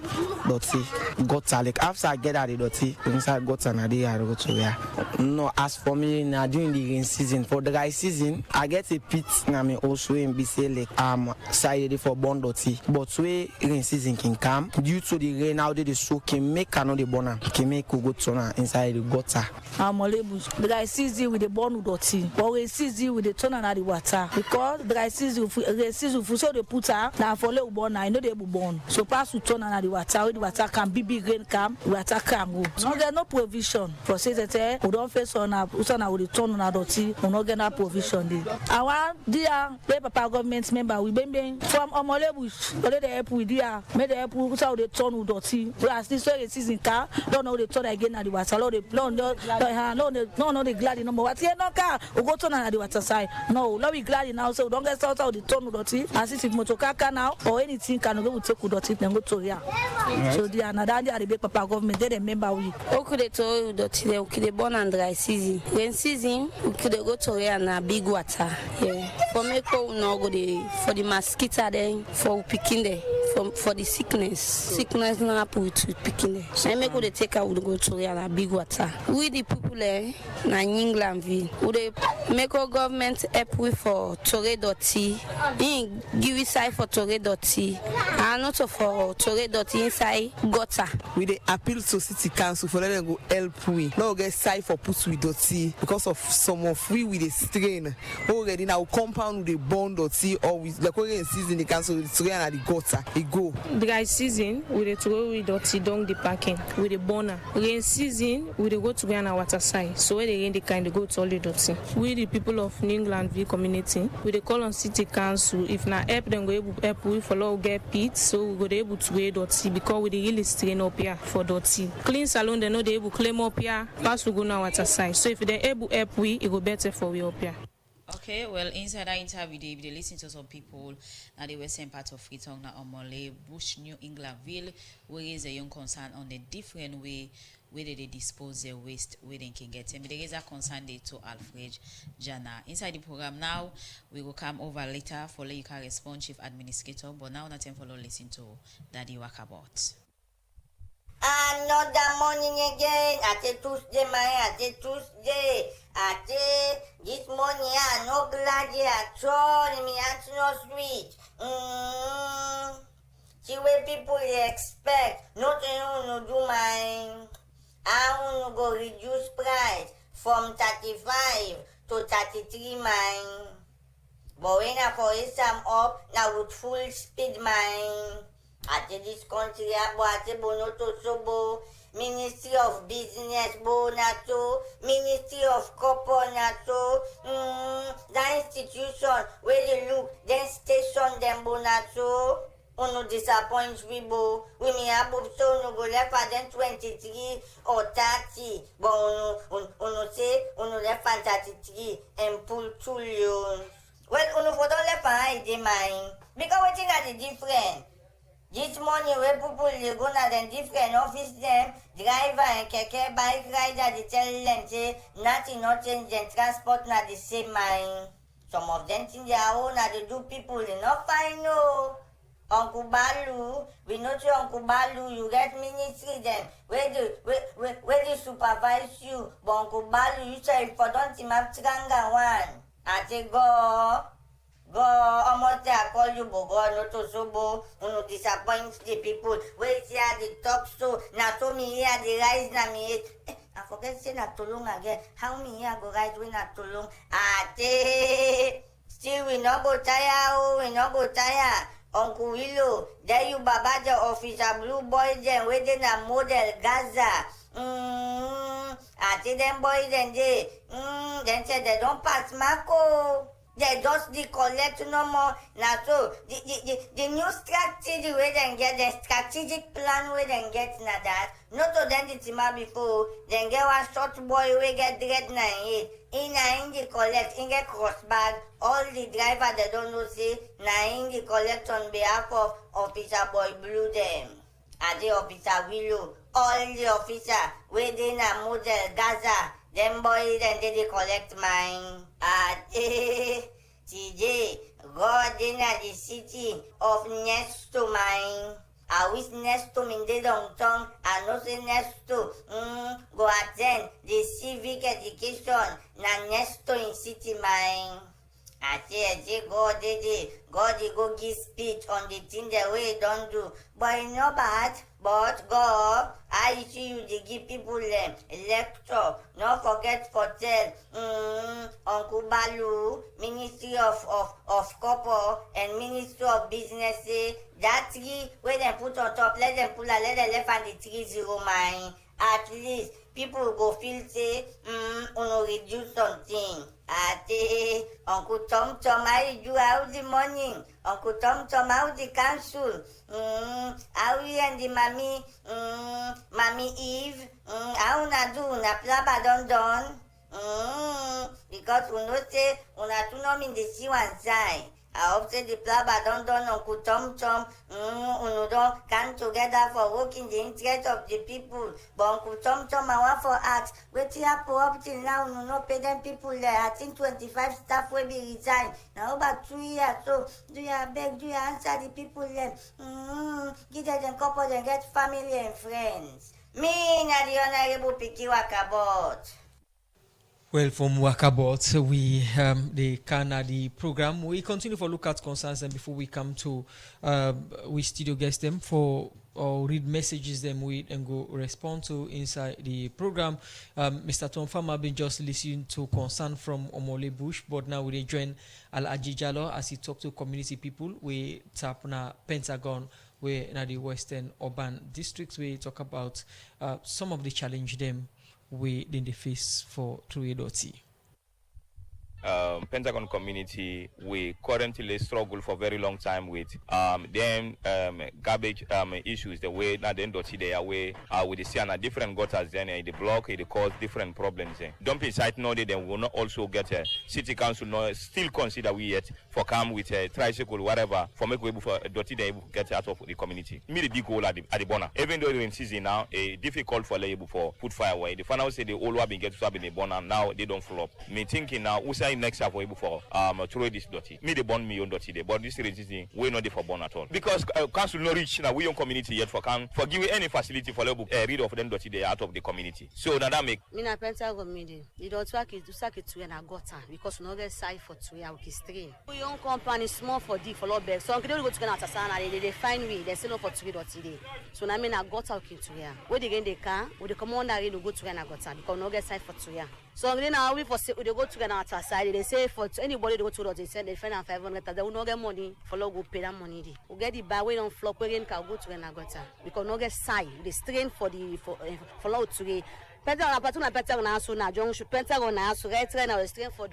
Doti. Gutter like after I get out the Doti, inside gutter another I go to where. No, as for me now during the rain season, for the dry season, I get a pit now me also in BC like side for burn Doti. But when rain season can come due to the rain out the so can make another burner, can make go to inside the gutter. Omole Bush. The guy sees you with the burn Doti, but we sees you with the turn and the water because the guy sees you so they put her now for little burn. I know they will burn. So pass to turn and the water can be big rain come, water can go. So there's no provision for say that we don't face on a with the turn and Doti, we not get no provision there. I want dear Papa government member we been from Omole Bush, but they help with dear, made the help with the turn with Doti. We are still so season car, don't know the turn again and the water, no the glad no more. What here no car, we go turn and the water side. No, not be glad now, so don't get out of the turn with Doti. As if motor car now or anything can go take with Doti and go to here. So the another the big Papa government they remember we. Okay, they told Doti they okay born and dry season. When season we could go to here and a big water. Yeah. For me go no go the for the mosquito then for picking there. For the sickness now happen with picking there. I make go they take out go to here and a big water. We the people there na Englandville. We they make our government help we for Troué Doti. In give it side for Troué Doti. And not for Troué Doti inside gutter. We they appeal to city council for them go help we. Now get side for put with Doti because of some of we with the strain. Already now compound with the bond Doti or with like we in season the council with the strain and the gutter. It go. Dry season we dey throw with Doti down the parking with the burner. Rain season we dey go to Ghana water side. So where they rain the kind they go to all the Doti. We the people of New Englandville community we dey call on city council if na help them go able help we follow get pit so we go dey able to weigh Doti because we dey really strain up here for Doti. Clean salon they know they able claim up here pass we go now water side. So if they able help we it go better for we up here. Okay, well, inside that interview, they listen to some people at the western part of Freetown, Omole Bush, New Englandville, where is a young concern on the different way where they dispose their waste, where they can get them. There is a concern there to Alfred Jana. Inside the program now, we will come over later for you can respond, Chief Administrator, but now not time for listen to Daddy Walkabout. Another morning again, at a Tuesday, this morning, I'm no glad at all, me it's no sweet. See what people expect, nothing no do mine. I want to go reduce price from 35 to 33 mine. But when I for some up, now with full speed mine. At this country, Abuate Bonoto Sobo, Ministry of Business Bonato, Ministry of Corporate Nato, the institution where they look, then station them Bonato. Uno disappoint people. We may have so no go left at them 23 or 30, but uno say uno left at 33 and pull 2 loans. Well, uno for don't left at the mine because we think that the different. This morning where people they go na them different office them driver and keke bike rider they tell them say nothing not change them transport na the same mine. Some of them think their own na they do people they not fine no. Uncle Balu, we know to Uncle Balu, you get ministry then. Where they supervise you? But Uncle Balu, you say for don't him have tranga one. I say go, almost I call you, but go not to sobo, no disappoint the people. Where see the talk so, now to me here the rise na me. I forget say not too long again. How me here go rise when not too long? I say, still we not go tire, we not go tire. Uncle Willow, there you Baba the officer blue boys then waiting a model Gaza. I see them boys and they then say they don't pass Marco. They just collect no more. Now so the new strategy where they get the strategic plan where they get na that. Not to then the team before, then get one short boy we get dread na it. In the collect, in get cross bag, all the driver they don't know say, na in the collect on behalf of Officer Boy Blue them. And the Officer Willow, all the officer within a model Gaza, them boys and they collect mine. TJ, God in the city of next to mine. I wish next to me they don't tongue, I know say next to go attend the civic education na next to in city mine. I say God they go give speech on the thing the way don't do. But it's not bad, but God, I see you they give people lecture. Not forget for tell Uncle Balu, Ministry of Corporate and Ministry of Business say that tree where they put on top, let them pull let them left and the 30 mine. At least people go feel say reduce something. Uncle Tom I do out the money. Uncle Tom out the council. How we and the mommy Eve. How na do na plaba don done. Because we know say una two nom in the sea one side. I hope say the plaba don't Uncle Tom uno don't come together for working the interest of the people. But Uncle Tom I want for ask, wait till up till now, uno no pay them people there. I think 25 staff will be resigned. Now about 2 years, so do you answer the people there? Give them couple and get family and friends. Me na the Honorable Piki Wakabot. Well, from Wakabot, we the program. We continue for look at concerns, and before we come to we studio guest them for or read messages them we and go respond to inside the program. Mr. Tom Farmer been just listening to concern from Omole Bush, but now we join Al Ajijalo as he talk to community people. We tap na Pentagon. We na the Western Urban Districts. We talk about some of the challenge them we in the face for Truedoti. Pentagon community, we currently struggle for a very long time with garbage issues, the way that the Ndoti they are way with the sea and different gutters then the block it cause different problems. Dumping site no they then will not also get city council no still consider we yet for come with a tricycle whatever for make way for Doti they get out of the community. Me the big goal at the Bona. Even though in season now a difficult for labor for put fire away. The final say the old one been get to in the Bona now they don't flop. Me thinking now who say next year for able for throw this Doti. Me the born me on Doti there, but this reason we not there for born at all. Because council no reach now we on community yet for can for give any facility for able rid of them Doti there out of the community. So now that make me na Pentagon meeting. You don't work it to sack it to and I got because we no get side for 2 years we stream. We own company small for D for lot big. So they go to Canada they find we they say no for 3 Doti there. So now me na got out to here. Where they get the car, with the commander really go to and I got because no get side for 2 years. So now we for they go to an outside. They say for anybody they go to they send they find 500. They will not get money for go pay that money. We get the bad way on flop again can go to an agota because no get side. They strain for the for low to Pentagon patuna Pentagon aso na junction Pentagon aso right now we strain for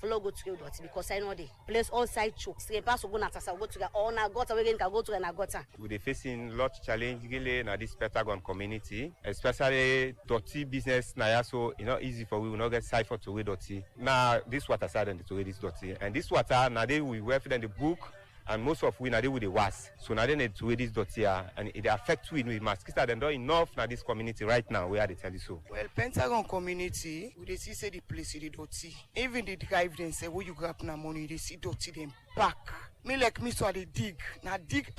logo to because I know the place all side choke. Strain pass go na tasa go to all na gota we again can go to an agota. We dey facing lot challenge really na this Pentagon community, especially dirty business na so it's not easy for we will not get side for to way dirty. Now this water side and to way this dirty and this water now they we work in the book. And most of we now they with the was. So now they need to wear this dirty and it affects we with mosquitoes. They don't enough now this community right now where they tell you so. Well, Pentagon community, we they see say the place is dirty. Even the drive them say where you grab na money, they see dirty them back. Me like me so I they dig. Now dig.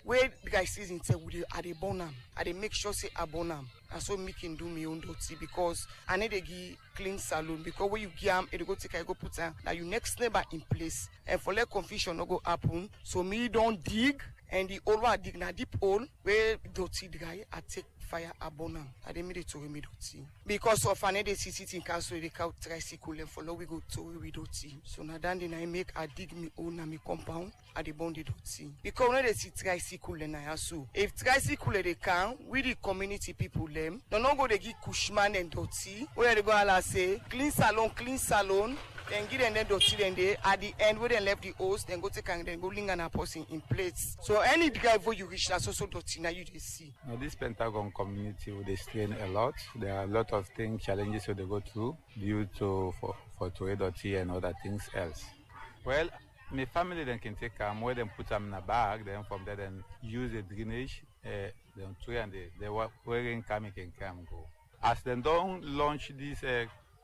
Where the guy season say we are the bonam. I they make sure say abonam. And so me can do me own dirty because I need to give clean salon because when you give it go take I go put now you next neighbor in place and for let confusion no go happen. So me don't dig and the old one dig na deep hole where dirty dry I take fire abonam. I dey made it to me dirty because of another CCT in council they count tricycle and follow we go to we dirty. So now then I make I dig me own na me compound at the bond dirty because when they see tricycle and I so if tricycle they can we the community people them don't go they give Cushman and dirty where they go and say clean salon then give them dirty then they at the end where they left the hose then go take and then go link and a person in place. So any driver you reach that's also dirty now you just see. Now this Pentagon community they strain a lot. There are a lot of things challenges that they go through due to for dirty and other things else. Well, my family then can take them where they put them in a bag, then from there then use the drainage, then three and they wearing can go. As they don't launch this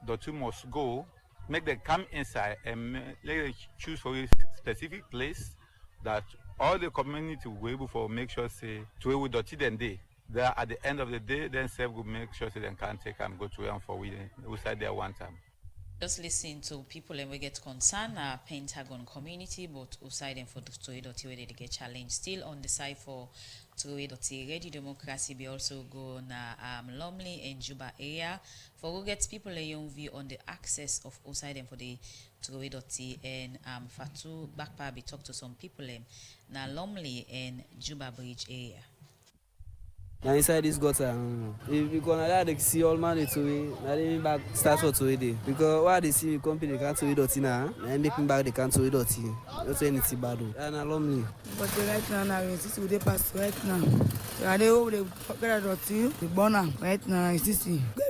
dirty must go, make them come inside and let them choose for a specific place that all the community will be able to make sure say to we dirty then they. There at the end of the day, then self will make sure say they can take and go to them for we side there one time. Just listen to people and we get concerned Pentagon community, but outside them for the Troy Dotty where they get challenged. Still on the side for Troy Dotty, Radio Democracy be also go na Lumley and Juba area for go get people a young view on the access of outside them for the Troy Dotty and Fatu Backpa be talk to some people na Lumley and Juba Bridge area. Now inside this gutter, if you gonna let they see all man to it, now they back start for to it because why they see company they can't to it dirty now, and making back they can't to it dirty. That's anything bad. And alumni. But right now, this is the past right now. So they over the get dirty, the burner right now is this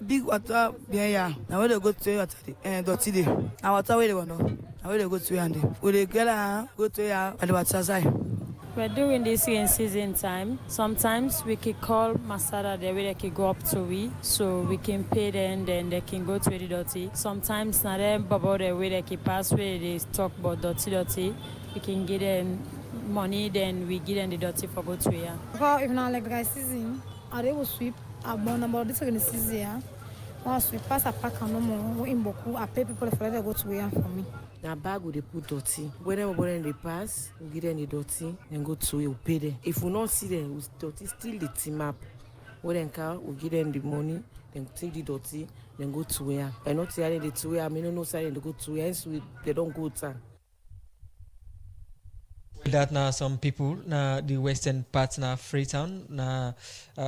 big water there. Now where they go to water, dirty there. Now water where they go now. Now where they go to and where they go to at the water side. We're doing this in season time. Sometimes we can call Masada there where they can go up to we, so we can pay them, then they can go to the dirty. Sometimes now them bubble the way they can pass where they talk about dirty. We can give them money, then we give them the dirty for go to here. Because if not like dry season, I will sweep a bon about this again season. Once we pass a pack no more in Boku, I pay people for them to go to here for me. Na bag we dey put dirty. Whenever they pass, we give them the dirty and go to you pay them. If we not see them, we dirty still the team up. When they come, we give them the money, then take the dirty, then go to where. And not saying they to where. I mean no saying they go to where. Hence they don't go to. That now some people na the western part na Freetown na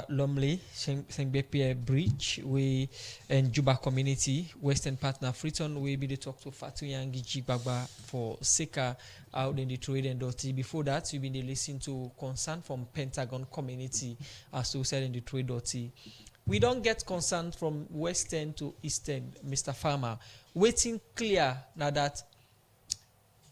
Lumley, Sengbepie Bridge we and Juba community western part na Freetown we be the talk to Fatu Yangi Jigbagba for Seka out in the trade and dirty. Before that we been the listen to concern from Pentagon community as to said in the trade dirty. We don't get concern from western to eastern, Mr. Farmer. Waiting clear now that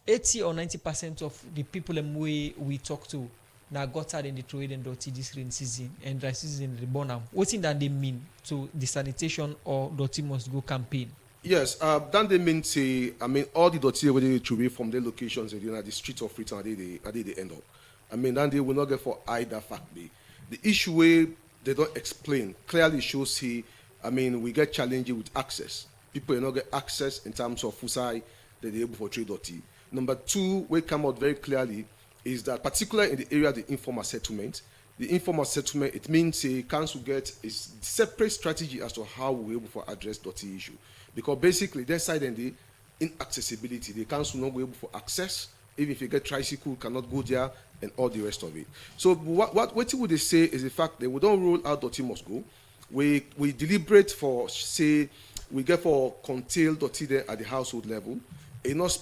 80 or 90% of the people we talk to now got out in the trade and dirty this rain season and dry season in the Bonham. What thing that they mean to the sanitation or dirty must go campaign? Yes, then they mean say all the dirty where they throw away from their locations in the streets of Freetown they end up. Then they will not get for either fact. The issue where they don't explain clearly shows we get challenges with access. People will not get access in terms of fusai that they're able for trade dirty. Number two, we come out very clearly is that particularly in the area of the informal settlement, the informal settlement, it means a council get a separate strategy as to how we able to address dirty issue. Because basically, their side and the inaccessibility, the council not be able to access, even if you get tricycle, cannot go there, and all the rest of it. So what would they say is the fact that we don't roll out dirty must go. We deliberate for, say, we get for contained dirty there at the household level. Not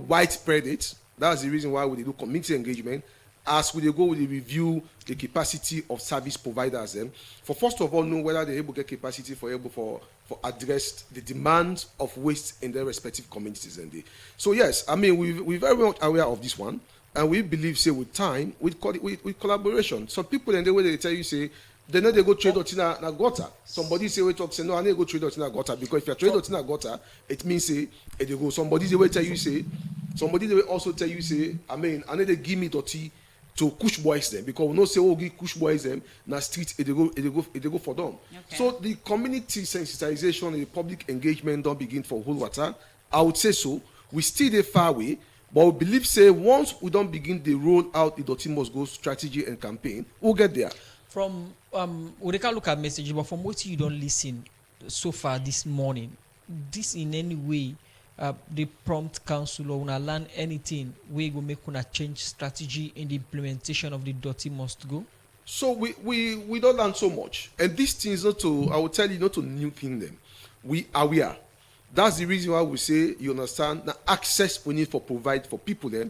widespread it. That's the reason why we do community engagement. As we go, we review the capacity of service providers. For first of all, know whether they're able to get capacity for address the demand of waste in their respective communities. So yes, I mean we're very much aware of this one, and we believe, say, with time, with collaboration. Some people in the way they tell you, say, they know they go trade out in a gutter. Somebody say, wait up, say, no, I need to go trade out in a gutter, because if you trade out in a gutter, it means, say, they go. Somebody they will tell you, say, somebody they will also tell you, say, I mean, I need to give me dirty to Kush boys them, because we know say, oh, give Kush boys them na street, they go for them. Okay. So the community sensitization and the public engagement don't begin for whole water. I would say so. We still dey far away, but we believe, say, once we don't begin to roll out the dirty must go strategy and campaign, we'll get there. From we can look at messages, but from what you don't listen so far this morning, this in any way the prompt council or learn anything we go make una change strategy in the implementation of the dirty must go? So we don't learn so much, and these things not to, I will tell you, not to new thing them. We are aware. That's the reason why we say, you understand, the access we need for provide for people then.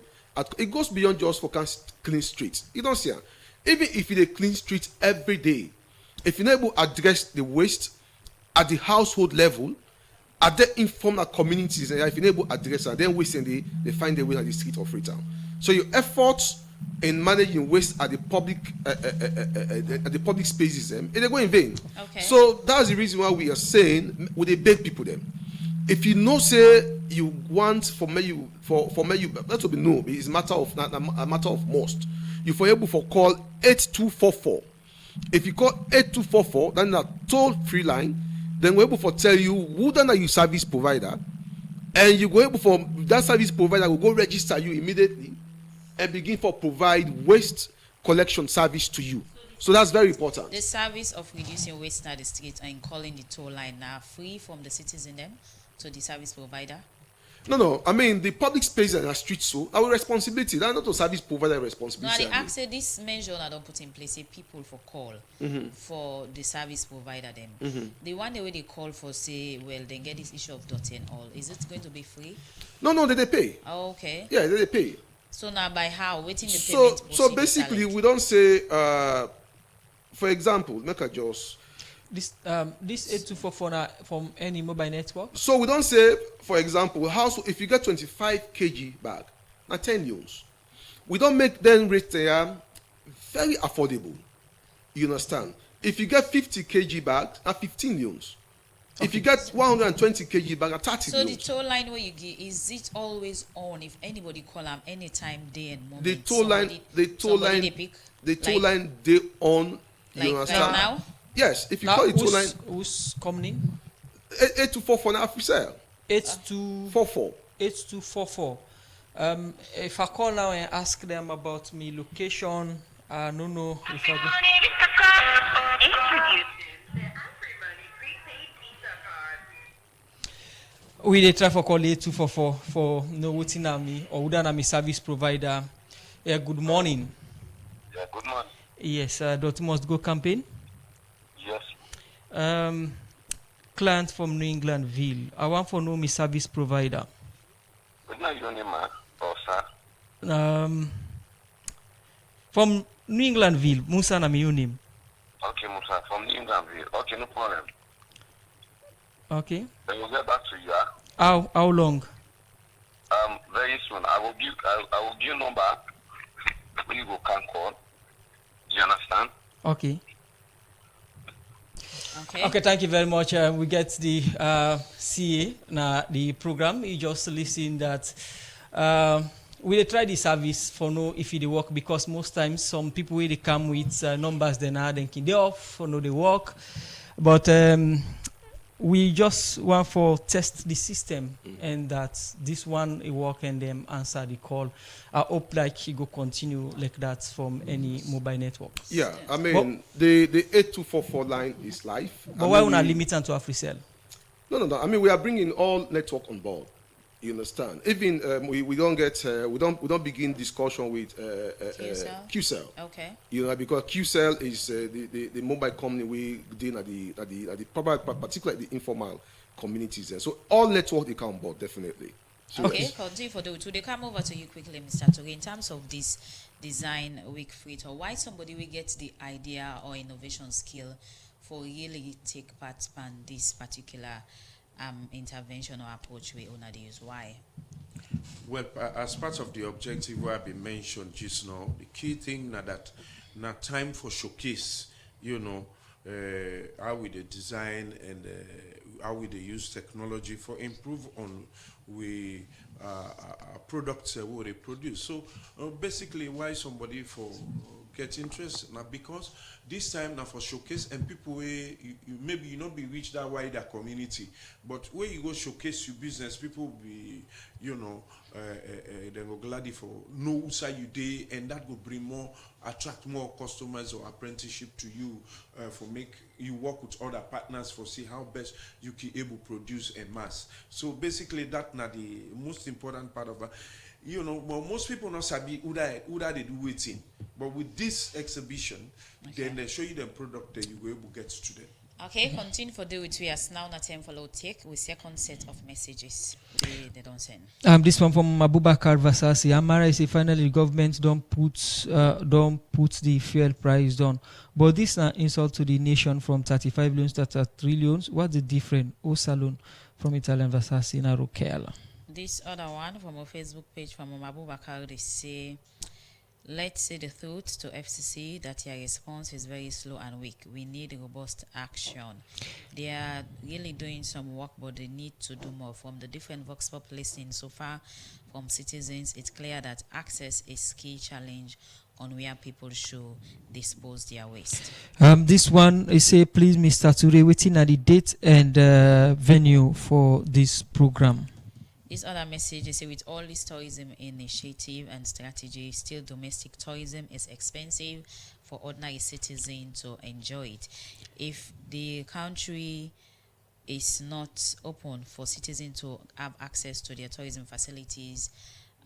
It goes beyond just for clean streets. You don't see it. Even if you clean streets every day, if you're not able to address the waste at the household level, at the informal communities, and if you're not able to address that, then waste, and they find their way at the street of Freetown. So your efforts in managing waste at the public spaces, they go in vain. Okay. So that's the reason why we are saying we they beg people them. If you know, say, you want for me, that will be no. It's a matter of a matter of most. You for able for call 8244. If you call 8244, then a toll-free line. Then we're able to tell you who then are you service provider, and you go able for that service provider will go register you immediately and begin for provide waste collection service to you. So that's very important. The service of reducing waste at the street and calling the toll line now free from the citizen then to the service provider? No. I mean, the public space and the street, so our responsibility. That's not a service provider responsibility. No, they ask this measure I don't put in place, say people for call for the service provider then. The one the way they call for, say, well, then get this issue of dirty and all. Is it going to be free? No, they pay. Oh, okay. Yeah, they pay. So now by how? Waiting the payment. So basically, we don't say, for example, make a just. This 8244 from any mobile network. So we don't say, for example, household, if you get 25 kg bag, na 10 euros. We don't make them rate there very affordable. You understand? If you get 50 kg bag, na 15 euros. Okay. If you get 120 kg bag, na 30 euros. So the toll line where you give, is it always on if anybody call them anytime, day and moment? The toll line, they on. You like understand? right now? Yes, if you call it toll line. Who's coming? 8244 now for sale. 8244. 8244. If I call now and ask them about me location, I don't know if I go. We dey try for call 8244 for no waiting on me or would me service provider. Yeah, good morning. Yeah, good morning. Yes, Dirty Must Go campaign. Yes. Client from New England Ville. I want to know my service provider. What is your name, or sir? From New England Ville, Musa na my name. Okay, Musa, from New England Ville. Okay, no problem. Okay. Then we'll get back to you. How long? Very soon. I will give you number. You can call. You understand? Okay. Okay, thank you very much. We get the CA na the program. You just listen that we try the service for know if it work, because most times some people they come with numbers they now then they off for know they work, but we just want for test the system and that this one it work and them answer the call. I hope like he go continue like that from any mobile network. Yeah, I mean the 8244 line is live. But why not limit it to AfriCell? No. I mean we are bringing all network on board. You understand? Even we don't get we don't begin discussion with QCell. Okay. You know, because QCell is the mobile company we deal at the particularly the informal communities. So all network they come on board definitely. So okay, continue for the two. They come over to you quickly, Mr. Toure. In terms of this design week free, or why somebody will get the idea or innovation skill for really take part in this particular intervention or approach we own use. Why? Well, as part of the objective where I've been mentioned just now, the key thing that time for showcase, you know, how we the design and how we the use technology for improve on we products what they produce. So basically, why somebody for get interested now, because this time now for showcase and people where you maybe you not be reach that wider community, but where you go showcase your business, people will be, you know, they go gladly for know who side you day, and that will bring more, attract more customers or apprenticeship to you for make you work with other partners for see how best you can able produce en mass. So basically that now the most important part of it. You know, well, most people not sabi who they do waiting, but with this exhibition, then they show you the product that you will able to get to them. Okay, continue for the with we as now not time for low take with second set of messages they don't send. This one from Abubakar Vasasi. Amara say finally the government don't put the fuel price down, but this is an insult to the nation from 35 loans to 3 loans. What's the difference? O Salon from Italian Vasasi in Arukela. This other one from our Facebook page from Abubakar, they say, let's say the truth to FCC that your response is very slow and weak. We need robust action. They are really doing some work, but they need to do more. From the different Vox Pop listings so far from citizens, it's clear that access is key challenge on where people should dispose their waste. This one is say, please, Mr. Toure, waiting at the date and venue for this program. This other message is say with all this tourism initiative and strategy, still domestic tourism is expensive for ordinary citizens to enjoy it. If the country is not open for citizens to have access to their tourism facilities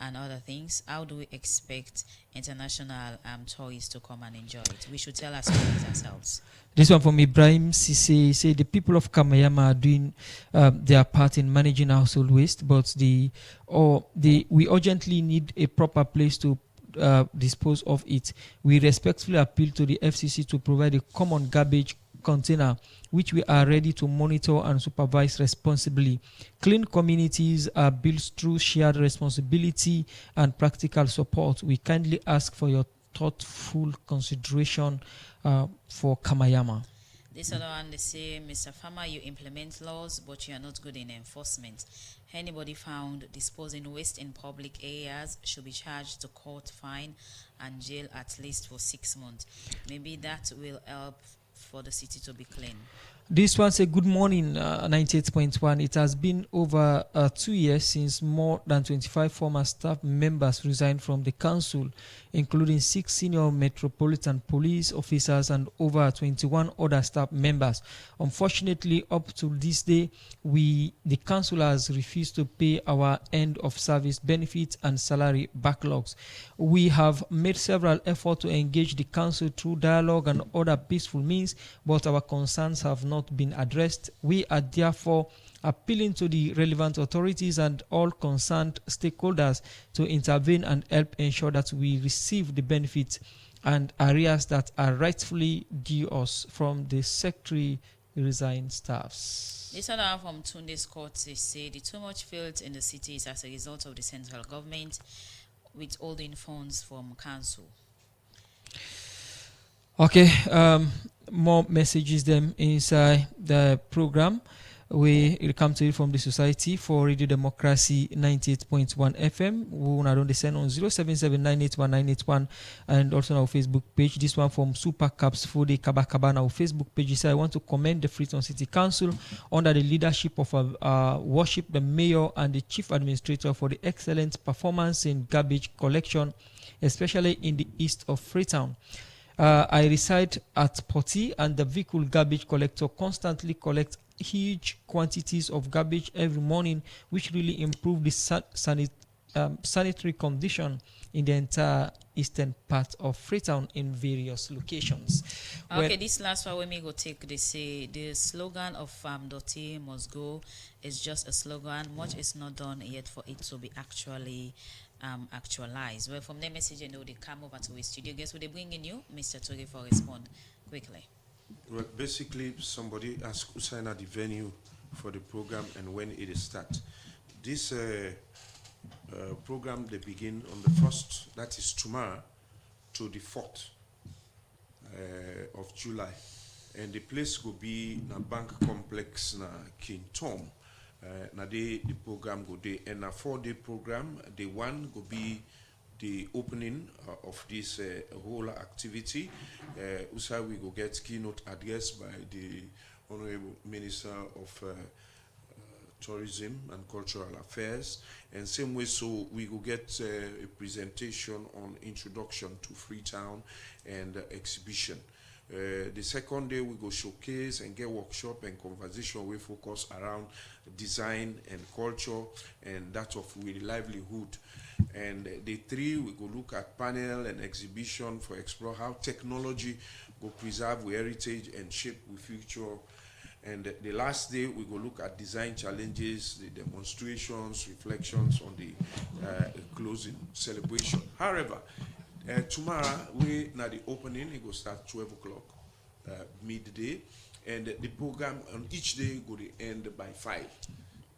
and other things, how do we expect international tourists to come and enjoy it? We should tell our stories ourselves. This one from Ibrahim Sise say the people of Kamayama are doing their part in managing household waste, but we urgently need a proper place to dispose of it. We respectfully appeal to the FCC to provide a common garbage container which we are ready to monitor and supervise responsibly. Clean communities are built through shared responsibility and practical support. We kindly ask for your thoughtful consideration for Kamayama. This other one, they say, Mr. Farmer, you implement laws, but you are not good in enforcement. Anybody found disposing waste in public areas should be charged to court, fine, and jail at least for 6 months. Maybe that will help for the city to be clean. This one say good morning 98.1. It has been over 2 years since more than 25 former staff members resigned from the council, including 6 senior Metropolitan Police officers and over 21 other staff members. Unfortunately, up to this day, the council has refused to pay our end of service benefits and salary backlogs. We have made several efforts to engage the council through dialogue and other peaceful means, but our concerns have not been addressed. We are therefore appealing to the relevant authorities and all concerned stakeholders to intervene and help ensure that we receive the benefits and arrears that are rightfully due us from the secretary resigned staffs. This other one from Tunde's court, they say the too much filth in the city is as a result of the central government withholding funds from council. Okay, more messages them inside the program. We come to it from the Society for Radio Democracy 98.1 FM. We not on the send on 077981981 and also on our Facebook page. This one from Super Caps for the Kabakaba on our Facebook page. So I want to commend the Freetown City Council under the leadership of Worship, the Mayor and the Chief Administrator for the excellent performance in garbage collection, especially in the east of Freetown. I reside at Poti, and the vehicle garbage collector constantly collects huge quantities of garbage every morning, which really improve the sanitary condition in the entire eastern part of Freetown in various locations. Okay, this last one when we go take, they say the slogan of Doti must go is just a slogan. Much is not done yet for it to be actualized. Well, from their message, you know, they come over to the studio. Guess what they bring in you, Mr. Toge, for respond quickly. Well, basically, somebody asked Usaina the venue for the program and when it is start. This program, they begin on the 1st, that is tomorrow, to the 4th of July. And the place will be na Bank Complex na King Tom. Na the program go day, and a 4-day program. Day one will be the opening of this whole activity. Also, we go get keynote address by the Honorable Minister of Tourism and Cultural Affairs, and same way, so we will get a presentation on introduction to Freetown and exhibition. The second day we go showcase and get workshop and conversation. We focus around design and culture and that of with livelihood. And day 3 we go look at panel and exhibition for explore how technology go preserve with heritage and shape with future. And the last day we go look at design challenges, the demonstrations, reflections on the closing celebration. However, tomorrow we na the opening, it go start 12 o'clock midday, and the program on each day go to end by 5.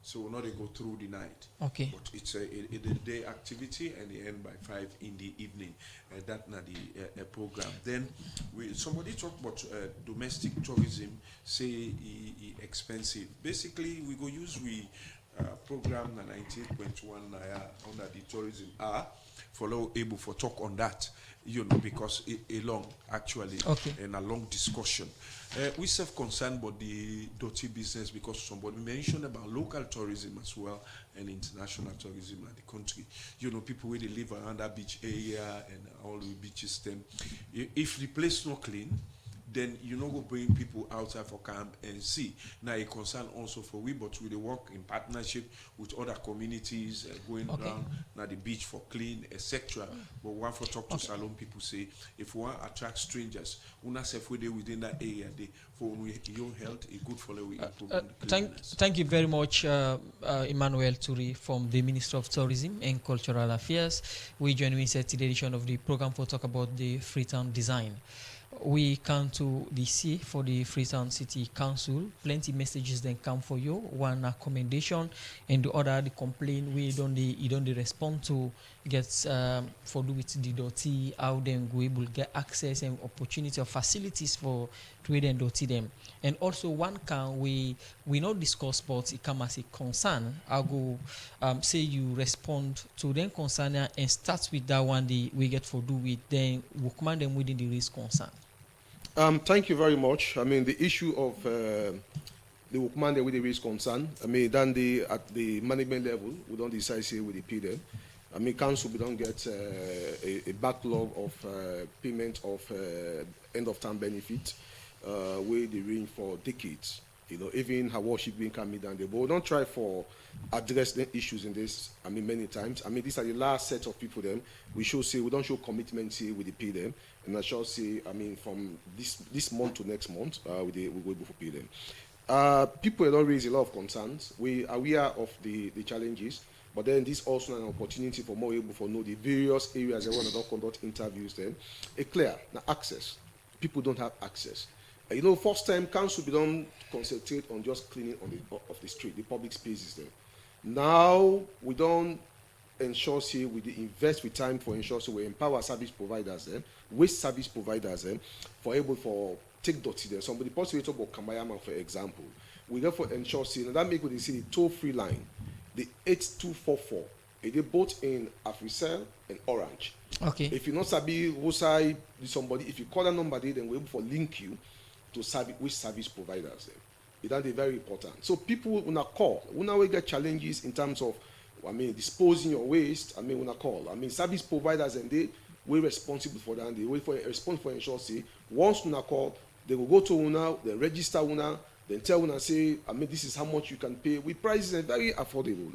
So we'll not go through the night. Okay. But it's a day activity and they end by 5 in the evening. That na the program. Then somebody talk about domestic tourism, say expensive. Basically, we go use program na 98.1 under the tourism follow able for talk on that, you know, because a long actually and a long discussion. We self-concerned about the Doti business because somebody mentioned about local tourism as well and international tourism in the country. You know, people where they live around that beach area and all the beaches. Then, if the place not clean, then you know go bring people outside for camp and see. Now a concern also for we, but we work in partnership with other communities going around now the beach for clean, etc. But one for talk to Salon people say if we want to attract strangers, una self within that area, they for your health, it good for we Thank you very much, Emmanuel Turi from the Ministry of Tourism and Cultural Affairs. We join me in the edition of the program for talk about the Freetown design. We come to DC for the Freetown City Council. Plenty messages then come for you. One commendation and the other the complaint we don't respond to get for do with the Doti, how them go able get access and opportunity of facilities for trade and Doti them. And also one can we not discuss but it come as a concern. I'll go say you respond to them concern and start with that one we get for do with then we'll command them within the risk concern. Thank you very much. I mean, the issue of the command with the risk concern, I mean, then at the management level, we don't decide say with the pay them. I mean, council, we don't get a backlog of payment of end of term benefit where they range for decades. You know, even her worship being coming down there. But we don't try for address the issues in this, I mean, many times. I mean, these are the last set of people then. We don't show commitment here with the pay them. And I shall say, I mean, from this month to next month, we go able to pay them. People don't raise a lot of concerns. We are aware of the challenges, but then this also an opportunity for more able to know the various areas they want to conduct interviews then. Clear, now access. People don't have access. You know, first time council we don't concentrate on just cleaning of the street, the public spaces there. Now we don't ensure say we invest with time for ensure so we empower service providers then, waste service providers then, for able for take Doti there. Somebody possibly talk about Kamayama for example. we go for ensure say, and that make what they say the toll-free line, the 8244. They both in Africell and Orange. Okay. If you not sabi who somebody, if you call that number, then we're able to link you to which service providers. That is very important. So people when I call, when we get challenges in terms of, disposing your waste. When I call, service providers and we're responsible for that. And they wait for a response for ensure say once when I call, they will go to Una, they register Una. Then tell Una say, this is how much you can pay. We prices are very affordable.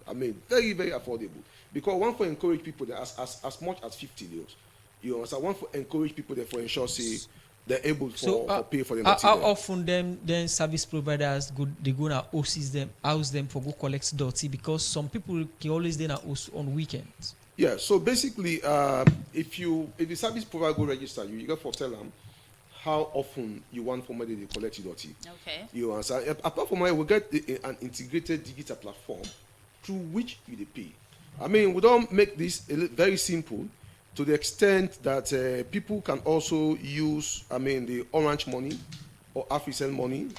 Very, very affordable. Because one for encourage people that as much as 50 euros. You understand? One for encourage people that for ensure say they're able for pay for them. How often then service providers they go na house them for go collect dirty, because some people can always then house on weekends. Yeah. So basically, if the service provider go register you got to tell them how often you want for money to collect your dirty. Okay. You understand? Apart from that, we get an integrated digital platform through which you pay. We don't make this very simple to the extent that people can also use, the Orange money or Africell money.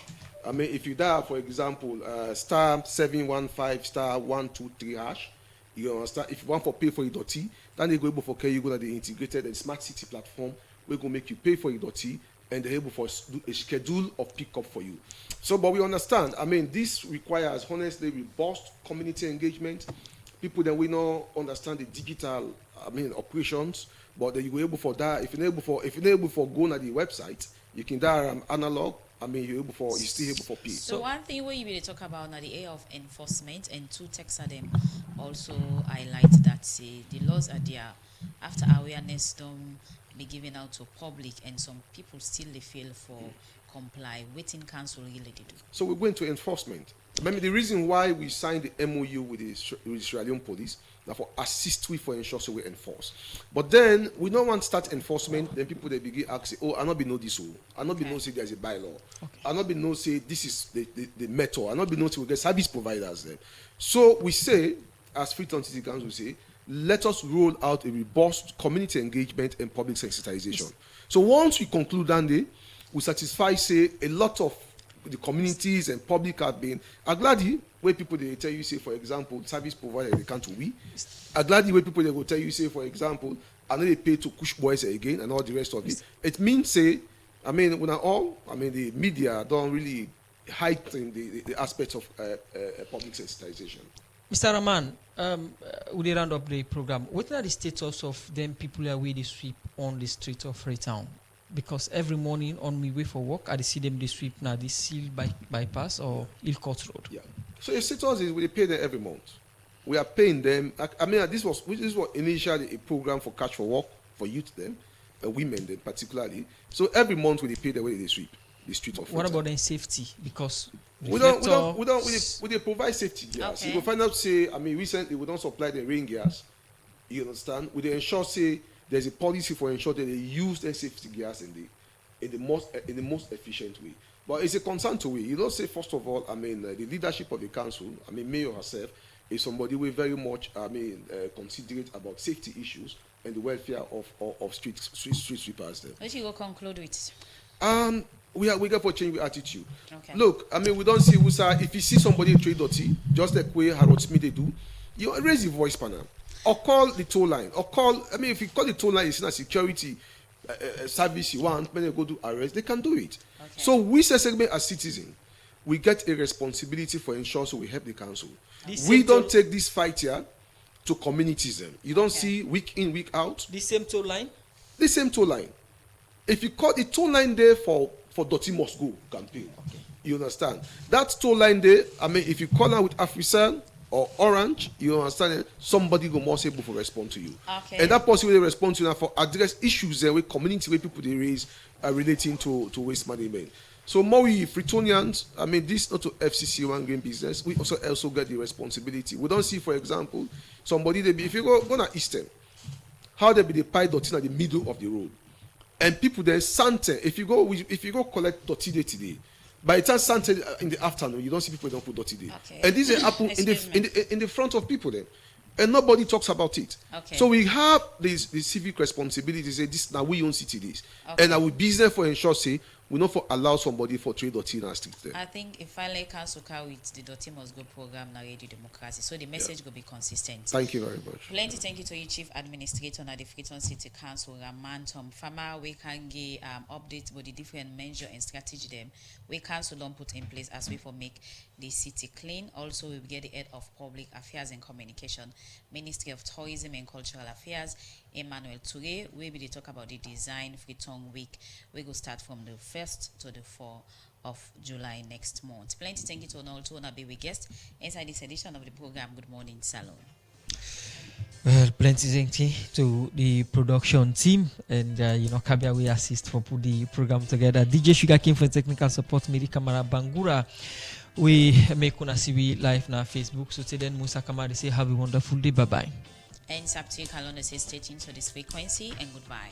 If you dial, for example, star 715 star 123 hash, you understand? If you want to pay for your dirty, then they go able for you go to the integrated and smart city platform. We're going to make you pay for your dirty, and they're able for a schedule of pickup for you. So, but we understand, this requires, honestly, robust community engagement. People that we know understand the digital, operations, but then you able for that. If you're able for going to the website, you can dial analog. You still able for pay. So one thing where you will talk about now the area of enforcement, and two texts are them also highlight that the laws are there after awareness don't be given out to public, and some people still they fail for comply. Waiting council really do. So we're going to enforcement. The reason why we signed the MOU with the Israeli police now for assist we for ensure so we enforce. But then we don't want to start enforcement. Then people they begin asking, oh, I not be know this. I not be know say there's a bylaw. I not be know say this is the method. I not be know say we get service providers there. So we say, as Freetown City Council say, let us roll out a robust community engagement and public sensitization. So once we conclude that day, we satisfy say a lot of the communities and public have been Agladi where people they tell you say, for example, service provider they can't we. Agladi where people they will tell you say, for example, I know they pay to push boys again and all the rest of it. It means say, when the media don't really heighten the aspects of public sensitization. Mr. Rahman, we round up the program. What are the status of them people that they sweep on the street of Freetown? Because every morning on my way for work, I see them they sweep now the Seal bypass or Hill Court Road. Yeah. So the status is we pay them every month. We are paying them. This was initially a program for Catch for Work for youth them, women them particularly. So every month we pay them where they sweep the street of Freetown. What about then safety? Because we provide safety gears. Okay. You will find out say recently we don't supply the rain gears. You understand? We ensure say there's a policy for ensure that they use their safety gears in the most efficient way. But it's a concern to we. You don't say first of all, the leadership of the council, Mayor herself, is somebody we very much considerate about safety issues and the welfare of street sweepers. There. What you will conclude with? We got for change with attitude. Okay. Look, we don't see if you see somebody trade dirty, just like way Harold Smith they do, you raise your voice panel. Or call the toll line. Or call, if you call the toll line, it's not security service you want, when they go to arrest, they can do it. Okay. So we as citizens, we get a responsibility for ensuring so we help the council. We don't take this fight here to communities. You don't see week in, week out. The same toll line? The same toll line. If you call the toll line there for Dirty Must Go campaign, you understand? That toll line there, if you call out with Africell or Orange, you understand, somebody go more able to respond to you. Okay. And that person will respond to you for address issues there with community where people they raise relating to waste management. So more we Freetonians, this not to FCC one green business, we also get the responsibility. We don't see, for example, somebody they be if you go to Eastern, how they be the pile dirty at the middle of the road. And people there Santa, if you go collect dirty day today, by the time Santa in the afternoon, you don't see people don't put dirty day. Okay. And this happen in the front of people then. And nobody talks about it. Okay. So we have this civic responsibility to say this now we own city this. Okay. And our business for ensure say we not for allow somebody for trade dirty in our street there. I think if finally council car with the Dirty Must Go program na Radio Democracy, so the message will be consistent. Thank you very much. Plenty thank you to you Chief Administrator na the Freetown City Council Raman Tom Farmer. We can give updates about the different measure and strategy them we council don't put in place as we for make the city clean. Also we will get the head of Public Affairs and Communication, Ministry of Tourism and Cultural Affairs, Emmanuel Toure. We will talk about the design Freetown week. We will start from the 1st to the 4th of July next month. Plenty thank you to all to be with guest inside this edition of the program. Good morning, Salon. Well, plenty thank you to the production team and Kabia we assist for put the program together. DJ Sugar King for technical support, Miri Kamara Bangura. We make una see we live na Facebook. So today then Musa Kamari say have a wonderful day. Bye bye. And Sapti Kalonda says stay tuned to this frequency and goodbye.